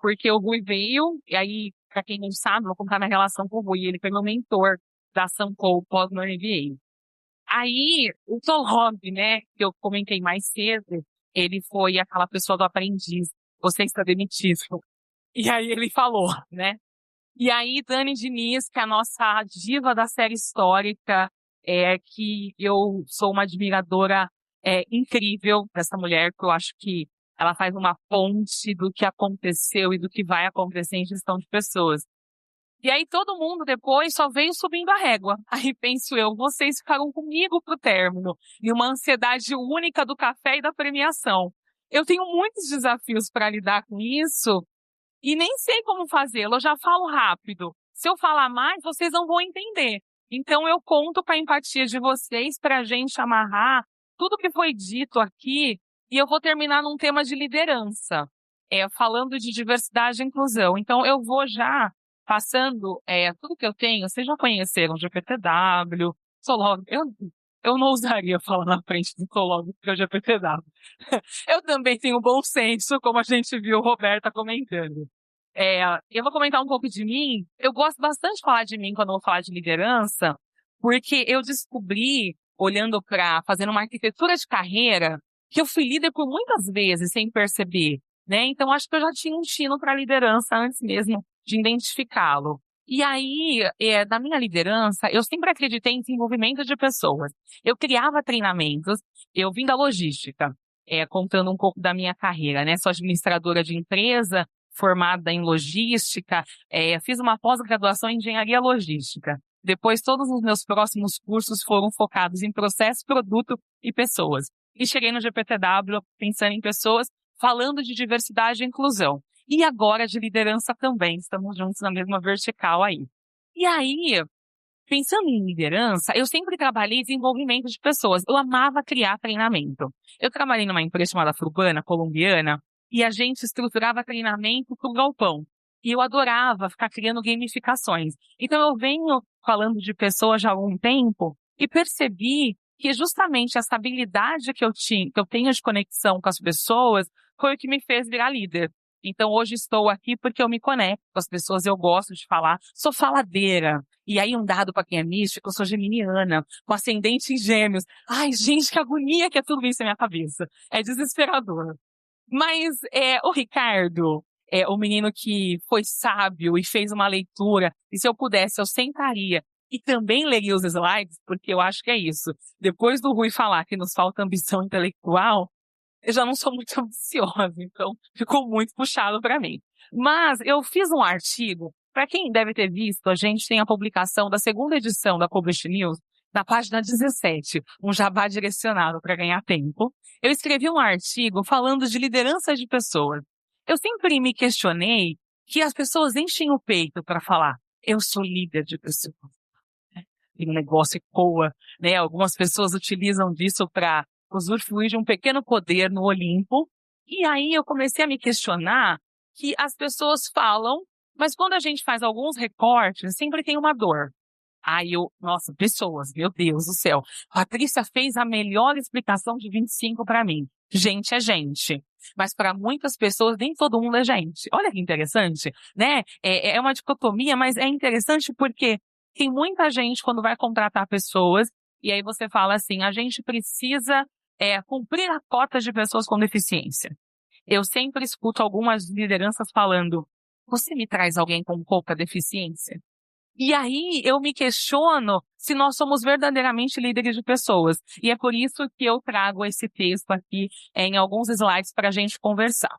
porque o Rui veio, e aí, para quem não sabe, vou contar minha relação com o Rui, ele foi meu mentor da Sanco pós no MBA. Aí, o Tolov, né, que eu comentei mais cedo, ele foi aquela pessoa do aprendiz, você está demitido. E aí ele falou, né? E aí, Dani Diniz, que é a nossa diva da série histórica, que eu sou uma admiradora incrível dessa mulher, que eu acho que ela faz uma ponte do que aconteceu e do que vai acontecer em gestão de pessoas. E aí todo mundo depois só veio subindo a régua. Aí penso eu, vocês ficaram comigo pro término, e uma ansiedade única do café e da premiação. Eu tenho muitos desafios para lidar com isso e nem sei como fazê-lo, eu já falo rápido. Se eu falar mais, vocês não vão entender. Então eu conto com a empatia de vocês para a gente amarrar tudo que foi dito aqui, e eu vou terminar num tema de liderança, falando de diversidade e inclusão. Então eu vou já passando tudo que eu tenho. Vocês já conheceram o GPTW, Solog. Eu não ousaria falar na frente do Solog, porque é o GPTW. Eu também tenho bom senso, como a gente viu Roberta comentando. Eu vou comentar um pouco de mim. Eu gosto bastante de falar de mim quando eu vou falar de liderança, porque eu descobri, fazendo uma arquitetura de carreira, que eu fui líder por muitas vezes sem perceber, né? Então acho que eu já tinha um tino para liderança antes mesmo de identificá-lo. E aí, da minha liderança, eu sempre acreditei em desenvolvimento de pessoas. Eu criava treinamentos, eu vim da logística, contando um pouco da minha carreira, né? Sou administradora de empresa, formada em logística, fiz uma pós-graduação em engenharia logística. Depois, todos os meus próximos cursos foram focados em processo, produto e pessoas. E cheguei no GPTW pensando em pessoas, falando de diversidade e inclusão. E agora de liderança também, estamos juntos na mesma vertical aí. E aí, pensando em liderança, eu sempre trabalhei em desenvolvimento de pessoas. Eu amava criar treinamento. Eu trabalhei numa empresa chamada Frubana, colombiana, e a gente estruturava treinamento para o galpão. E eu adorava ficar criando gamificações. Então eu venho falando de pessoas já há algum tempo e percebi que justamente essa habilidade que eu tenho de conexão com as pessoas, foi o que me fez virar líder. Então hoje estou aqui porque eu me conecto com as pessoas, eu gosto de falar, sou faladeira. E aí um dado para quem é místico, eu sou geminiana, com ascendente em gêmeos. Ai, gente, que agonia que é tudo isso na minha cabeça. É desesperador. Mas o Ricardo, o menino que foi sábio e fez uma leitura, e se eu pudesse, eu sentaria e também leria os slides, porque eu acho que é isso. Depois do Rui falar que nos falta ambição intelectual, eu já não sou muito ambiciosa, então ficou muito puxado para mim. Mas eu fiz um artigo, para quem deve ter visto, a gente tem a publicação da segunda edição da Publish News, na página 17, um jabá direcionado para ganhar tempo. Eu escrevi um artigo falando de liderança de pessoas. Eu sempre me questionei que as pessoas enchem o peito para falar, eu sou líder de pessoas. E o negócio ecoa, né? Algumas pessoas utilizam disso para usufruir de um pequeno poder no Olimpo. E aí eu comecei a me questionar que as pessoas falam, mas quando a gente faz alguns recortes, sempre tem uma dor. Aí nossa, pessoas, meu Deus do céu. Patrícia fez a melhor explicação de 25 para mim. Gente é gente. Mas para muitas pessoas, nem todo mundo é gente. Olha que interessante, né? É uma dicotomia, mas é interessante porque tem muita gente quando vai contratar pessoas, e aí você fala assim, a gente precisa cumprir a cota de pessoas com deficiência. Eu sempre escuto algumas lideranças falando, você me traz alguém com pouca deficiência? E aí eu me questiono se nós somos verdadeiramente líderes de pessoas. E é por isso que eu trago esse texto aqui em alguns slides para a gente conversar.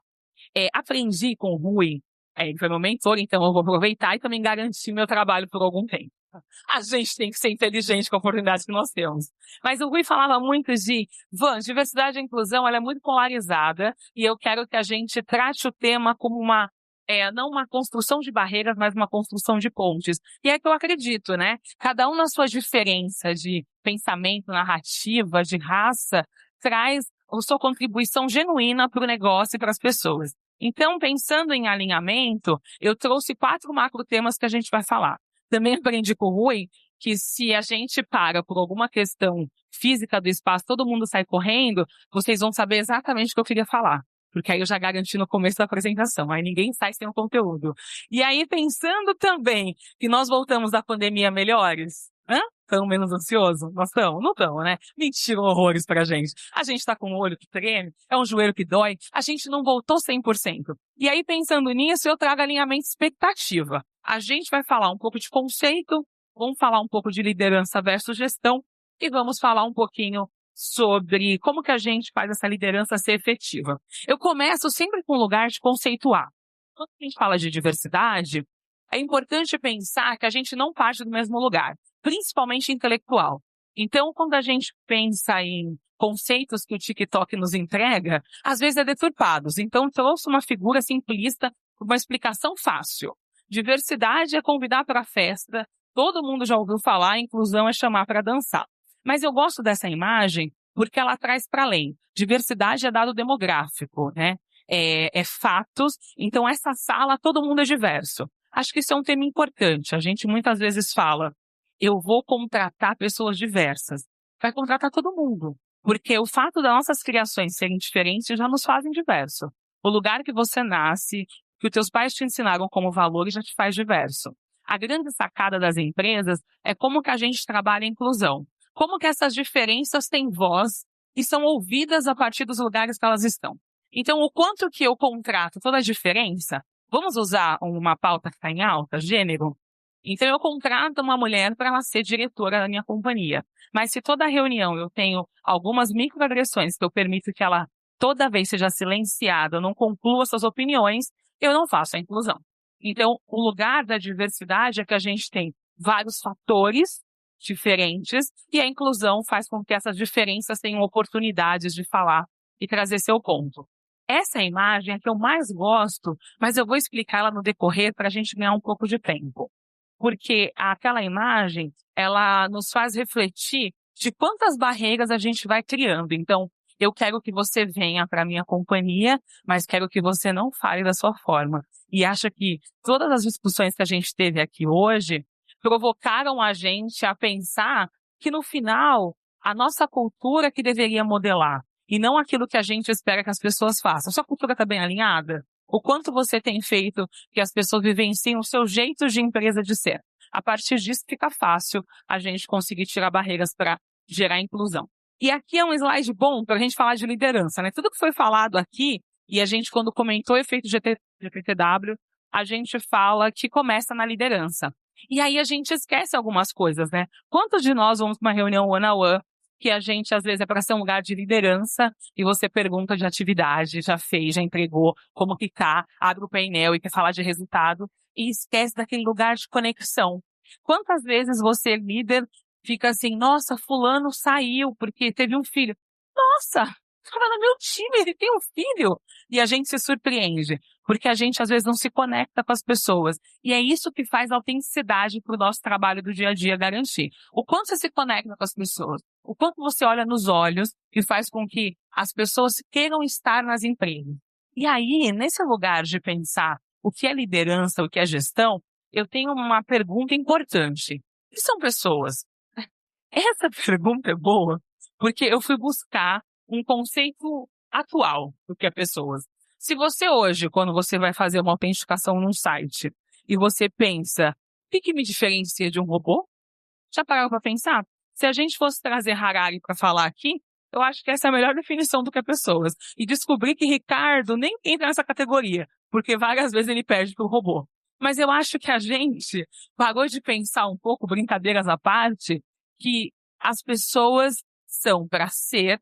Aprendi com o Rui, ele foi meu mentor, então eu vou aproveitar e também garantir meu trabalho por algum tempo. A gente tem que ser inteligente com a oportunidade que nós temos. Mas o Rui falava muito diversidade e inclusão, ela é muito polarizada e eu quero que a gente trate o tema como não uma construção de barreiras, mas uma construção de pontes. E é que eu acredito, né? Cada um na sua diferença de pensamento, narrativa, de raça, traz a sua contribuição genuína para o negócio e para as pessoas. Então, pensando em alinhamento, eu trouxe 4 macro temas que a gente vai falar. Também aprendi com o Rui que se a gente para por alguma questão física do espaço, todo mundo sai correndo, vocês vão saber exatamente o que eu queria falar. Porque aí eu já garanti no começo da apresentação, aí ninguém sai sem o conteúdo. E aí, pensando também que nós voltamos da pandemia melhores, estamos menos ansiosos? Nós estamos? Não estamos, né? Mentiram horrores pra gente. A gente tá com o olho que treme, é um joelho que dói, a gente não voltou 100%. E aí, pensando nisso, eu trago alinhamento de expectativa. A gente vai falar um pouco de conceito, vamos falar um pouco de liderança versus gestão e vamos falar um pouquinho sobre como que a gente faz essa liderança ser efetiva. Eu começo sempre com um lugar de conceituar. Quando a gente fala de diversidade, é importante pensar que a gente não parte do mesmo lugar, principalmente intelectual. Então, quando a gente pensa em conceitos que o TikTok nos entrega, às vezes é deturpados. Então, trouxe uma figura simplista, uma explicação fácil. Diversidade é convidar para a festa, todo mundo já ouviu falar, inclusão é chamar para dançar. Mas eu gosto dessa imagem porque ela traz para além. Diversidade é dado demográfico, né? É fatos. Então, essa sala, todo mundo é diverso. Acho que isso é um tema importante. A gente muitas vezes fala, eu vou contratar pessoas diversas. Vai contratar todo mundo. Porque o fato das nossas criações serem diferentes já nos fazem diverso. O lugar que você nasce, que os teus pais te ensinaram como valor, já te faz diverso. A grande sacada das empresas é como que a gente trabalha a inclusão. Como que essas diferenças têm voz e são ouvidas a partir dos lugares que elas estão. Então, o quanto que eu contrato toda a diferença, vamos usar uma pauta que está em alta, gênero? Então, eu contrato uma mulher para ela ser diretora da minha companhia. Mas se toda reunião eu tenho algumas microagressões que eu permito que ela toda vez seja silenciada, não conclua suas opiniões, eu não faço a inclusão. Então, o lugar da diversidade é que a gente tem vários fatores diferentes e a inclusão faz com que essas diferenças tenham oportunidades de falar e trazer seu ponto. Essa imagem é a que eu mais gosto, mas eu vou explicar ela no decorrer para a gente ganhar um pouco de tempo. Porque aquela imagem, ela nos faz refletir de quantas barreiras a gente vai criando. Então, eu quero que você venha para a minha companhia, mas quero que você não fale da sua forma. E acho que todas as discussões que a gente teve aqui hoje provocaram a gente a pensar que, no final, a nossa cultura que deveria modelar, e não aquilo que a gente espera que as pessoas façam. Sua cultura está bem alinhada? O quanto você tem feito que as pessoas vivenciem o seu jeito de empresa de ser? A partir disso, fica fácil a gente conseguir tirar barreiras para gerar inclusão. E aqui é um slide bom para a gente falar de liderança, né? Tudo que foi falado aqui, e a gente, quando comentou o efeito GPTW, a gente fala que começa na liderança. E aí a gente esquece algumas coisas, né? Quantos de nós vamos para uma reunião one-on-one que a gente, às vezes, é para ser um lugar de liderança e você pergunta de atividade, já fez, já entregou, como que tá, abre o painel e quer falar de resultado e esquece daquele lugar de conexão. Quantas vezes você, líder, fica assim, nossa, fulano saiu porque teve um filho. Nossa, estava no meu time, ele tem um filho. E a gente se surpreende, porque a gente às vezes não se conecta com as pessoas. E é isso que faz a autenticidade para o nosso trabalho do dia a dia garantir. O quanto você se conecta com as pessoas, o quanto você olha nos olhos e faz com que as pessoas queiram estar nas empresas. E aí, nesse lugar de pensar o que é liderança, o que é gestão, eu tenho uma pergunta importante. O que são pessoas? Essa pergunta é boa, porque eu fui buscar um conceito atual do que é pessoas. Se você hoje, quando você vai fazer uma autenticação num site, e você pensa, o que me diferencia de um robô? Já pararam para pensar? Se a gente fosse trazer Harari para falar aqui, eu acho que essa é a melhor definição do que é pessoas. E descobri que Ricardo nem entra nessa categoria, porque várias vezes ele perde para o robô. Mas eu acho que a gente parou de pensar um pouco, brincadeiras à parte, que as pessoas são para ser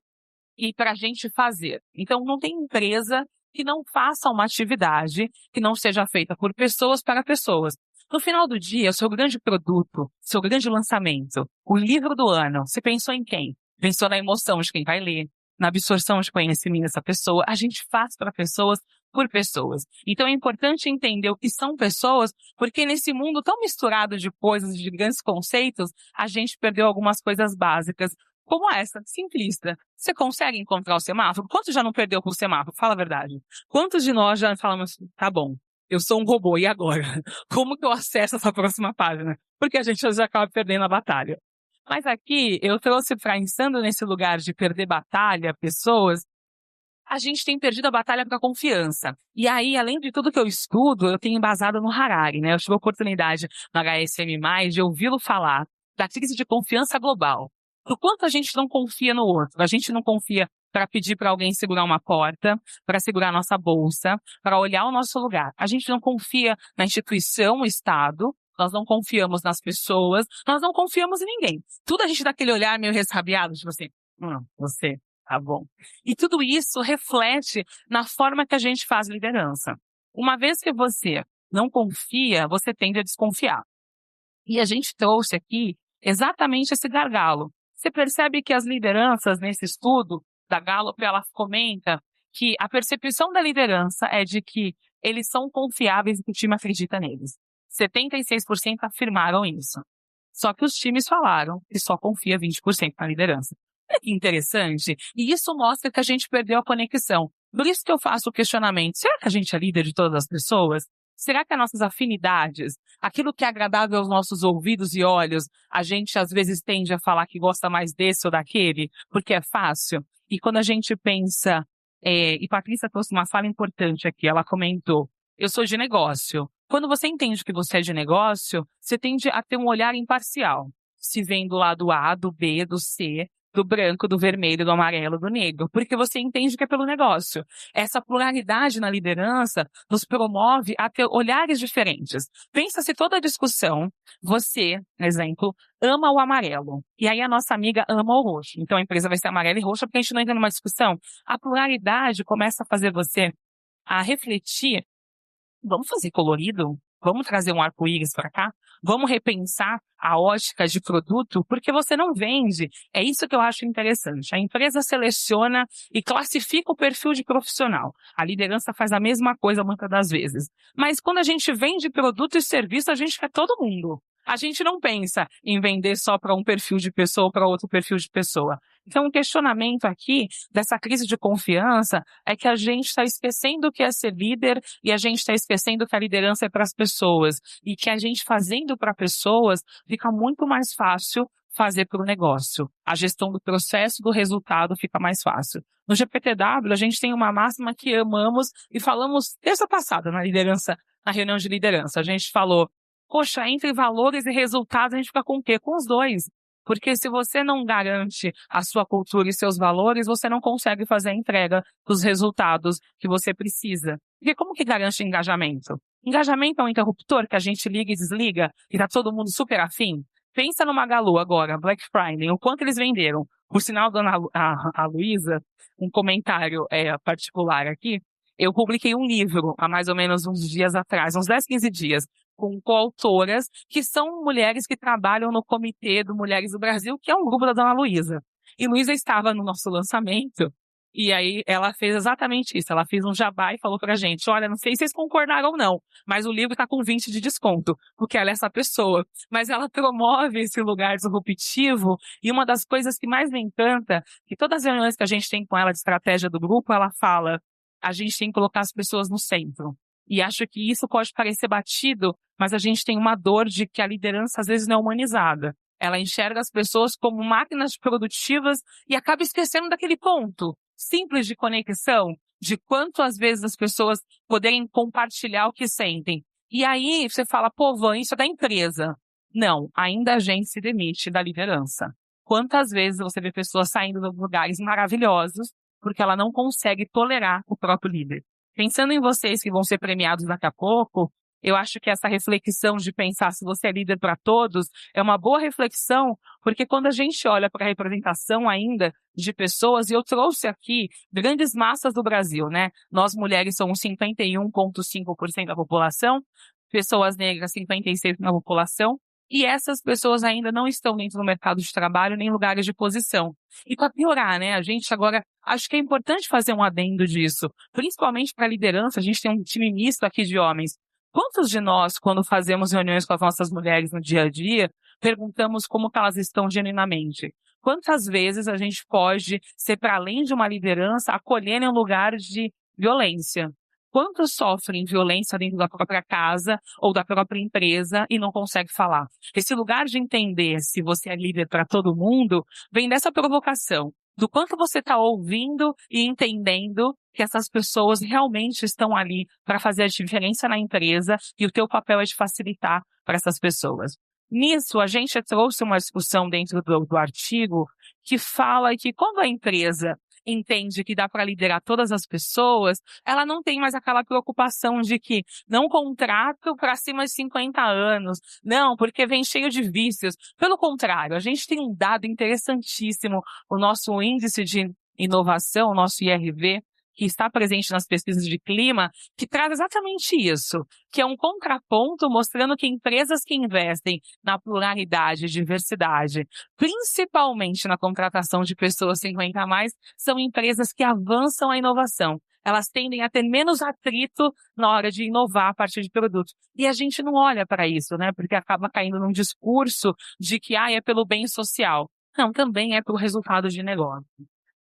e para a gente fazer. Então, não tem empresa que não faça uma atividade que não seja feita por pessoas para pessoas. No final do dia, o seu grande produto, seu grande lançamento, o livro do ano, você pensou em quem? Pensou na emoção de quem vai ler, na absorção de conhecimento dessa pessoa. A gente faz para pessoas por pessoas. Então é importante entender o que são pessoas, porque nesse mundo tão misturado de coisas, de grandes conceitos, a gente perdeu algumas coisas básicas, como essa, simplista. Você consegue encontrar o semáforo? Quantos já não perdeu com o semáforo? Fala a verdade. Quantos de nós já falamos assim, tá bom, eu sou um robô, e agora? Como que eu acesso essa próxima página? Porque a gente às vezes acaba perdendo a batalha. Mas aqui, eu trouxe para, insando nesse lugar de perder batalha, pessoas, a gente tem perdido a batalha para a confiança. E aí, além de tudo que eu estudo, eu tenho embasado no Harari, né? Eu tive a oportunidade no HSM+, de ouvi-lo falar da crise de confiança global. O quanto a gente não confia no outro. A gente não confia para pedir para alguém segurar uma porta, para segurar nossa bolsa, para olhar o nosso lugar. A gente não confia na instituição, o Estado, nós não confiamos nas pessoas, nós não confiamos em ninguém. Tudo a gente dá aquele olhar meio ressabiado, tipo assim, você, tá bom. E tudo isso reflete na forma que a gente faz liderança. Uma vez que você não confia, você tende a desconfiar. E a gente trouxe aqui exatamente esse gargalo. Você percebe que as lideranças, nesse estudo da Gallup, ela comenta que a percepção da liderança é de que eles são confiáveis e que o time acredita neles. 76% afirmaram isso. Só que os times falaram que só confia 20% na liderança. Olha que interessante. E isso mostra que a gente perdeu a conexão. Por isso que eu faço o questionamento. Será que a gente é líder de todas as pessoas? Será que as nossas afinidades, aquilo que é agradável aos nossos ouvidos e olhos, a gente às vezes tende a falar que gosta mais desse ou daquele, porque é fácil? E quando a gente pensa, e Patrícia trouxe uma fala importante aqui, ela comentou, eu sou de negócio. Quando você entende que você é de negócio, você tende a ter um olhar imparcial. Se vem do lado A, do B, do C, do branco, do vermelho, do amarelo, do negro, porque você entende que é pelo negócio. Essa pluralidade na liderança nos promove a ter olhares diferentes. Pensa se toda a discussão, você, por exemplo, ama o amarelo, e aí a nossa amiga ama o roxo. Então a empresa vai ser amarela e roxa porque a gente não entra numa discussão. A pluralidade começa a fazer você a refletir. Vamos fazer colorido? Vamos trazer um arco-íris para cá? Vamos repensar a ótica de produto? Porque você não vende. É isso que eu acho interessante. A empresa seleciona e classifica o perfil de profissional. A liderança faz a mesma coisa muitas das vezes. Mas quando a gente vende produto e serviço, a gente quer todo mundo. A gente não pensa em vender só para um perfil de pessoa ou para outro perfil de pessoa. Então, o questionamento aqui dessa crise de confiança é que a gente está esquecendo o que é ser líder e a gente está esquecendo que a liderança é para as pessoas. E que a gente fazendo para pessoas fica muito mais fácil fazer para o negócio. A gestão do processo, do resultado fica mais fácil. No GPTW, a gente tem uma máxima que amamos e falamos terça passada na reunião de liderança. A gente falou, poxa, entre valores e resultados a gente fica com o quê? Com os dois. Porque se você não garante a sua cultura e seus valores, você não consegue fazer a entrega dos resultados que você precisa. Porque como que garante engajamento? Engajamento é um interruptor que a gente liga e desliga e tá todo mundo super afim? Pensa no Magalu agora, Black Friday, o quanto eles venderam. Por sinal, dona a Luísa, um comentário particular aqui, eu publiquei um livro há mais ou menos uns dias atrás, uns 10, 15 dias, com coautoras, que são mulheres que trabalham no Comitê do Mulheres do Brasil, que é um grupo da dona Luísa. E Luísa estava no nosso lançamento, e aí ela fez exatamente isso. Ela fez um jabá e falou pra gente, olha, não sei se vocês concordaram ou não, mas o livro tá com 20 de desconto, porque ela é essa pessoa. Mas ela promove esse lugar disruptivo, e uma das coisas que mais me encanta, que todas as reuniões que a gente tem com ela de estratégia do grupo, ela fala, a gente tem que colocar as pessoas no centro. E acho que isso pode parecer batido, mas a gente tem uma dor de que a liderança às vezes não é humanizada. Ela enxerga as pessoas como máquinas produtivas e acaba esquecendo daquele ponto simples de conexão, de quanto às vezes as pessoas poderem compartilhar o que sentem. E aí você fala, pô, Van, isso é da empresa. Não, ainda a gente se demite da liderança. Quantas vezes você vê pessoas saindo de lugares maravilhosos porque ela não consegue tolerar o próprio líder? Pensando em vocês que vão ser premiados daqui a pouco, eu acho que essa reflexão de pensar se você é líder para todos é uma boa reflexão, porque quando a gente olha para a representação ainda de pessoas, e eu trouxe aqui grandes massas do Brasil, né? Nós mulheres somos 51,5% da população, pessoas negras 56% da população, e essas pessoas ainda não estão dentro do mercado de trabalho nem em lugares de posição. E para piorar, né, a gente agora, acho que é importante fazer um adendo disso, principalmente para a liderança, a gente tem um time misto aqui de homens. Quantos de nós, quando fazemos reuniões com as nossas mulheres no dia a dia, perguntamos como que elas estão genuinamente? Quantas vezes a gente pode ser, para além de uma liderança, acolher em um lugar de violência? Quantos sofrem violência dentro da própria casa ou da própria empresa e não conseguem falar? Esse lugar de entender se você é líder para todo mundo vem dessa provocação, do quanto você está ouvindo e entendendo que essas pessoas realmente estão ali para fazer a diferença na empresa e o teu papel é de facilitar para essas pessoas. Nisso, a gente trouxe uma discussão dentro do artigo que fala que quando a empresa entende que dá para liderar todas as pessoas, ela não tem mais aquela preocupação de que não contrato para cima de 50 anos, não, porque vem cheio de vícios. Pelo contrário, a gente tem um dado interessantíssimo, o nosso índice de inovação, o nosso IRV, que está presente nas pesquisas de clima, que traz exatamente isso, que é um contraponto mostrando que empresas que investem na pluralidade e diversidade, principalmente na contratação de pessoas 50 a mais, são empresas que avançam a inovação. Elas tendem a ter menos atrito na hora de inovar a partir de produtos. E a gente não olha para isso, né? Porque acaba caindo num discurso de que é pelo bem social. Não, também é pelo resultado de negócio.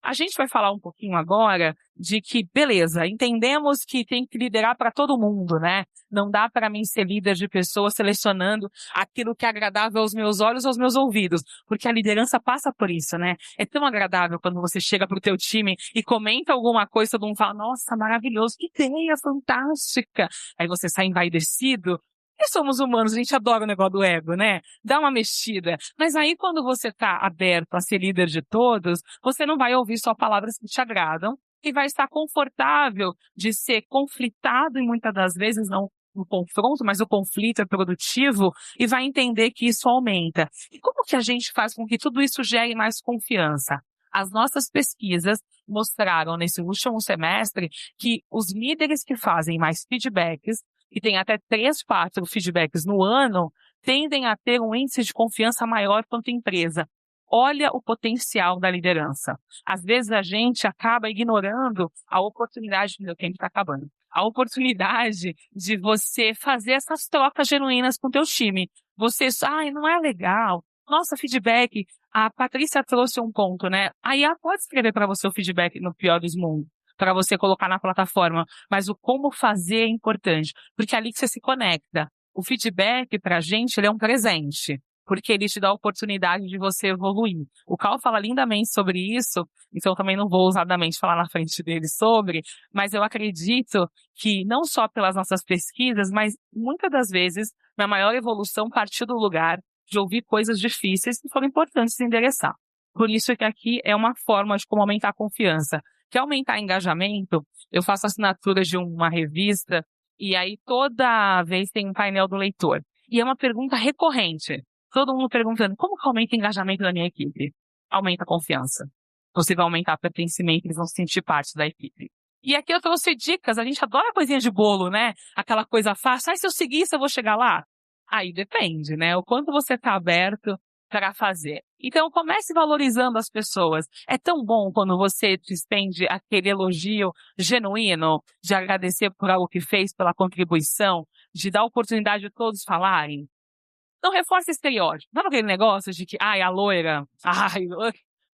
A gente vai falar um pouquinho agora de que, beleza, entendemos que tem que liderar para todo mundo, né? Não dá para mim ser líder de pessoas selecionando aquilo que é agradável aos meus olhos ou aos meus ouvidos, porque a liderança passa por isso, né? É tão agradável quando você chega pro teu time e comenta alguma coisa, todo mundo fala, nossa, maravilhoso, que ideia fantástica. Aí você sai envaidecido. E somos humanos, a gente adora o negócio do ego, né? Dá uma mexida. Mas aí quando você tá aberto a ser líder de todos, você não vai ouvir só palavras que te agradam e vai estar confortável de ser conflitado e muitas das vezes não o confronto, mas o conflito é produtivo e vai entender que isso aumenta. E como que a gente faz com que tudo isso gere mais confiança? As nossas pesquisas mostraram nesse último semestre que os líderes que fazem mais feedbacks, que tem até 3, 4 feedbacks no ano, tendem a ter um índice de confiança maior quanto empresa. Olha o potencial da liderança. Às vezes a gente acaba ignorando a oportunidade, meu tempo está acabando, a oportunidade de você fazer essas trocas genuínas com o teu time. Você, não é legal. Nossa, feedback, a Patrícia trouxe um ponto, né? Aí ela pode escrever para você o feedback no pior dos mundos, para você colocar na plataforma, mas o como fazer é importante, porque é ali que você se conecta. O feedback, para a gente, ele é um presente, porque ele te dá a oportunidade de você evoluir. O Cal fala lindamente sobre isso, então eu também não vou ousadamente falar na frente dele sobre, mas eu acredito que não só pelas nossas pesquisas, mas muitas das vezes, minha maior evolução partiu do lugar de ouvir coisas difíceis que foram importantes de endereçar. Por isso que aqui é uma forma de como aumentar a confiança. Quer aumentar engajamento? Eu faço assinatura de uma revista e aí toda vez tem um painel do leitor. E é uma pergunta recorrente. Todo mundo perguntando, como que aumenta o engajamento da minha equipe? Aumenta a confiança. Você vai aumentar o pertencimento, eles vão se sentir parte da equipe. E aqui eu trouxe dicas, a gente adora coisinha de bolo, né? Aquela coisa fácil, se eu seguir isso eu vou chegar lá? Aí depende, né? O quanto você está aberto para fazer. Então, comece valorizando as pessoas. É tão bom quando você despende aquele elogio genuíno, de agradecer por algo que fez, pela contribuição, de dar oportunidade de todos falarem. Não reforce estereótipo. Sabe aquele negócio de que, a loira,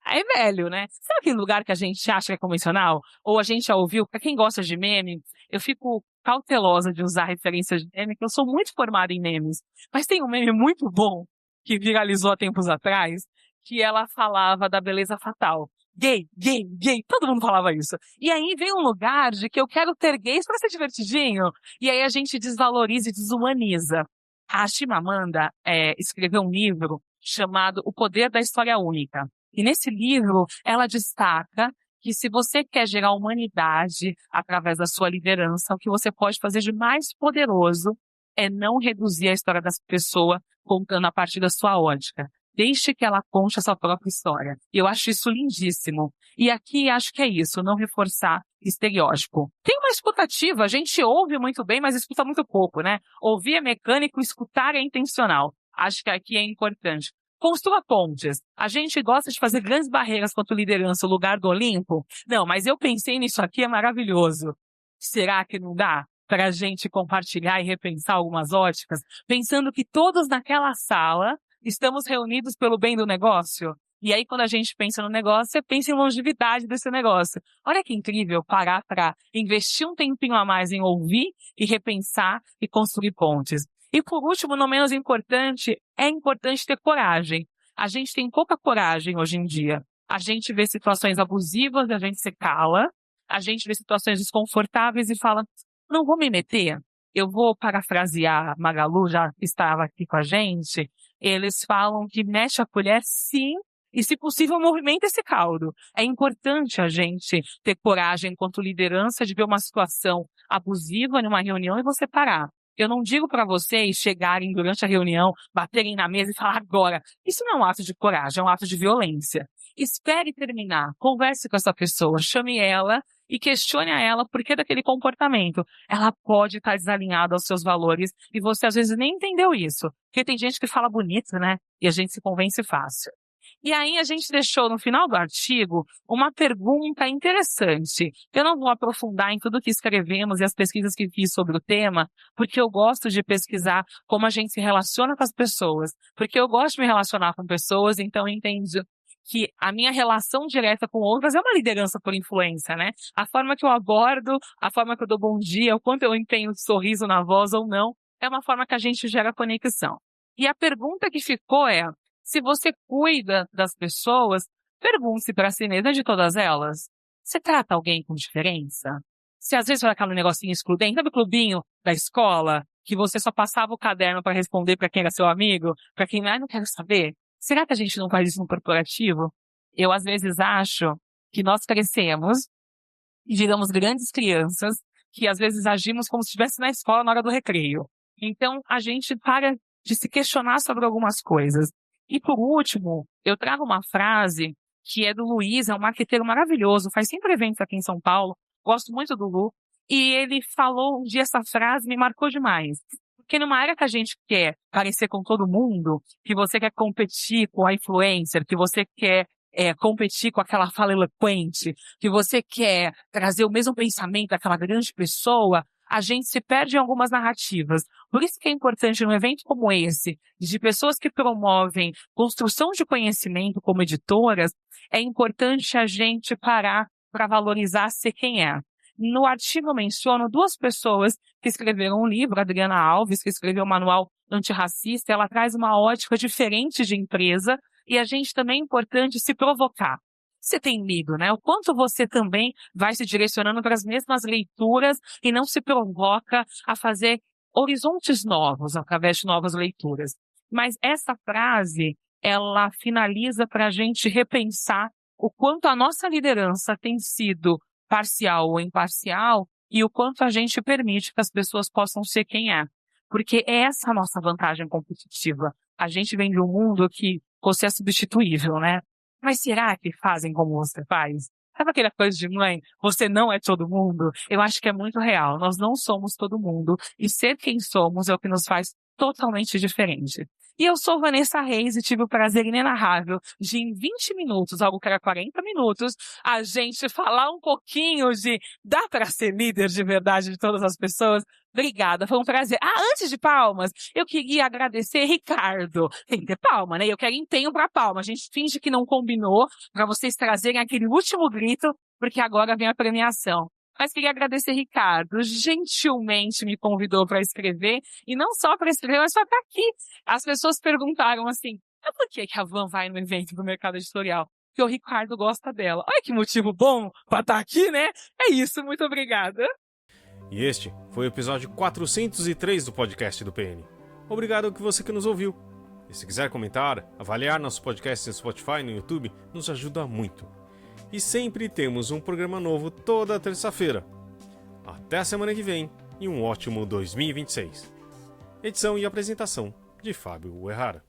Aí é velho, né? Sabe aquele lugar que a gente acha que é convencional? Ou a gente já ouviu? Pra quem gosta de meme, eu fico cautelosa de usar referências de meme, porque eu sou muito formada em memes. Mas tem um meme muito bom, que viralizou há tempos atrás, que ela falava da beleza fatal. Gay, gay, gay, todo mundo falava isso. E aí vem um lugar de que eu quero ter gays pra ser divertidinho. E aí a gente desvaloriza e desumaniza. A Chimamanda escreveu um livro chamado O Poder da História Única. E nesse livro, ela destaca que se você quer gerar humanidade através da sua liderança, o que você pode fazer de mais poderoso é não reduzir a história dessa pessoa contando a partir da sua ótica. Deixe que ela conte a sua própria história. E eu acho isso lindíssimo. E aqui acho que é isso, não reforçar estereótipo. Tem uma escutativa, a gente ouve muito bem, mas escuta muito pouco, né? Ouvir é mecânico, escutar é intencional. Acho que aqui é importante. Construa pontes. A gente gosta de fazer grandes barreiras quanto liderança, o lugar do Olimpo. Não, mas eu pensei nisso aqui, é maravilhoso. Será que não dá para a gente compartilhar e repensar algumas óticas, pensando que todos naquela sala estamos reunidos pelo bem do negócio? E aí, quando a gente pensa no negócio, você pensa em longevidade desse negócio. Olha que incrível parar para investir um tempinho a mais em ouvir e repensar e construir pontes. E por último, não menos importante, é importante ter coragem. A gente tem pouca coragem hoje em dia. A gente vê situações abusivas, a gente se cala. A gente vê situações desconfortáveis e fala, não vou me meter. Eu vou parafrasear Magalu, já estava aqui com a gente. Eles falam que mexe a colher sim, e se possível movimenta esse caldo. É importante a gente ter coragem enquanto liderança de ver uma situação abusiva numa reunião e você parar. Eu não digo para vocês chegarem durante a reunião, baterem na mesa e falar agora. Isso não é um ato de coragem, é um ato de violência. Espere terminar, converse com essa pessoa, chame ela e questione a ela por que daquele comportamento. Ela pode estar desalinhada aos seus valores e você às vezes nem entendeu isso. Porque tem gente que fala bonito, né? E a gente se convence fácil. E aí a gente deixou no final do artigo uma pergunta interessante. Eu não vou aprofundar em tudo que escrevemos e as pesquisas que fiz sobre o tema, porque eu gosto de pesquisar como a gente se relaciona com as pessoas. Porque eu gosto de me relacionar com pessoas, então eu entendi que a minha relação direta com outras é uma liderança por influência, né? A forma que eu abordo, a forma que eu dou bom dia, o quanto eu empenho de sorriso na voz ou não, é uma forma que a gente gera conexão. E a pergunta que ficou é, se você cuida das pessoas, pergunte para si mesma de todas elas. Você trata alguém com diferença? Se às vezes foi aquele negocinho excludente, sabe o clubinho da escola, que você só passava o caderno para responder para quem era seu amigo, para quem não quero saber? Será que a gente não faz isso no corporativo? Eu às vezes acho que nós crescemos e viramos grandes crianças que às vezes agimos como se estivesse na escola na hora do recreio. Então a gente para de se questionar sobre algumas coisas. E por último, eu trago uma frase que é do Luiz, é um marqueteiro maravilhoso, faz sempre eventos aqui em São Paulo, gosto muito do Lu, e ele falou um dia essa frase, me marcou demais. Porque numa era que a gente quer parecer com todo mundo, que você quer competir com a influencer, que você quer competir com aquela fala eloquente, que você quer trazer o mesmo pensamento daquela grande pessoa, a gente se perde em algumas narrativas. Por isso que é importante num evento como esse, de pessoas que promovem construção de conhecimento como editoras, é importante a gente parar para valorizar ser quem é. No artigo eu menciono duas pessoas que escreveram um livro, a Adriana Alves, que escreveu o Manual Antirracista, ela traz uma ótica diferente de empresa e a gente também é importante se provocar. Você tem lido, né? O quanto você também vai se direcionando para as mesmas leituras e não se provoca a fazer horizontes novos através de novas leituras. Mas essa frase, ela finaliza para a gente repensar o quanto a nossa liderança tem sido parcial ou imparcial e o quanto a gente permite que as pessoas possam ser quem é. Porque é essa a nossa vantagem competitiva. A gente vem de um mundo que você é substituível, né? Mas será que fazem como você faz? Sabe aquela coisa de mãe, você não é todo mundo? Eu acho que é muito real. Nós não somos todo mundo. E ser quem somos é o que nos faz totalmente diferente. E eu sou Vanessa Reis e tive o prazer inenarrável de, em 20 minutos, algo que era 40 minutos, a gente falar um pouquinho de dá para ser líder de verdade de todas as pessoas? Obrigada, foi um prazer. Antes de palmas, eu queria agradecer Ricardo. Tem que ter palma, né? Eu quero empenho para palma. A gente finge que não combinou para vocês trazerem aquele último grito, porque agora vem a premiação. Mas queria agradecer Ricardo, gentilmente me convidou para escrever, e não só para escrever, mas para estar aqui. As pessoas perguntaram assim, por que a Van vai no evento do mercado editorial? Porque o Ricardo gosta dela. Olha que motivo bom para estar aqui, né? É isso, muito obrigada. E este foi o episódio 403 do podcast do PN. Obrigado que você que nos ouviu. E se quiser comentar, avaliar nosso podcast no Spotify e no YouTube, nos ajuda muito. E sempre temos um programa novo toda terça-feira. Até a semana que vem e um ótimo 2026. Edição e apresentação de Fábio Uehara.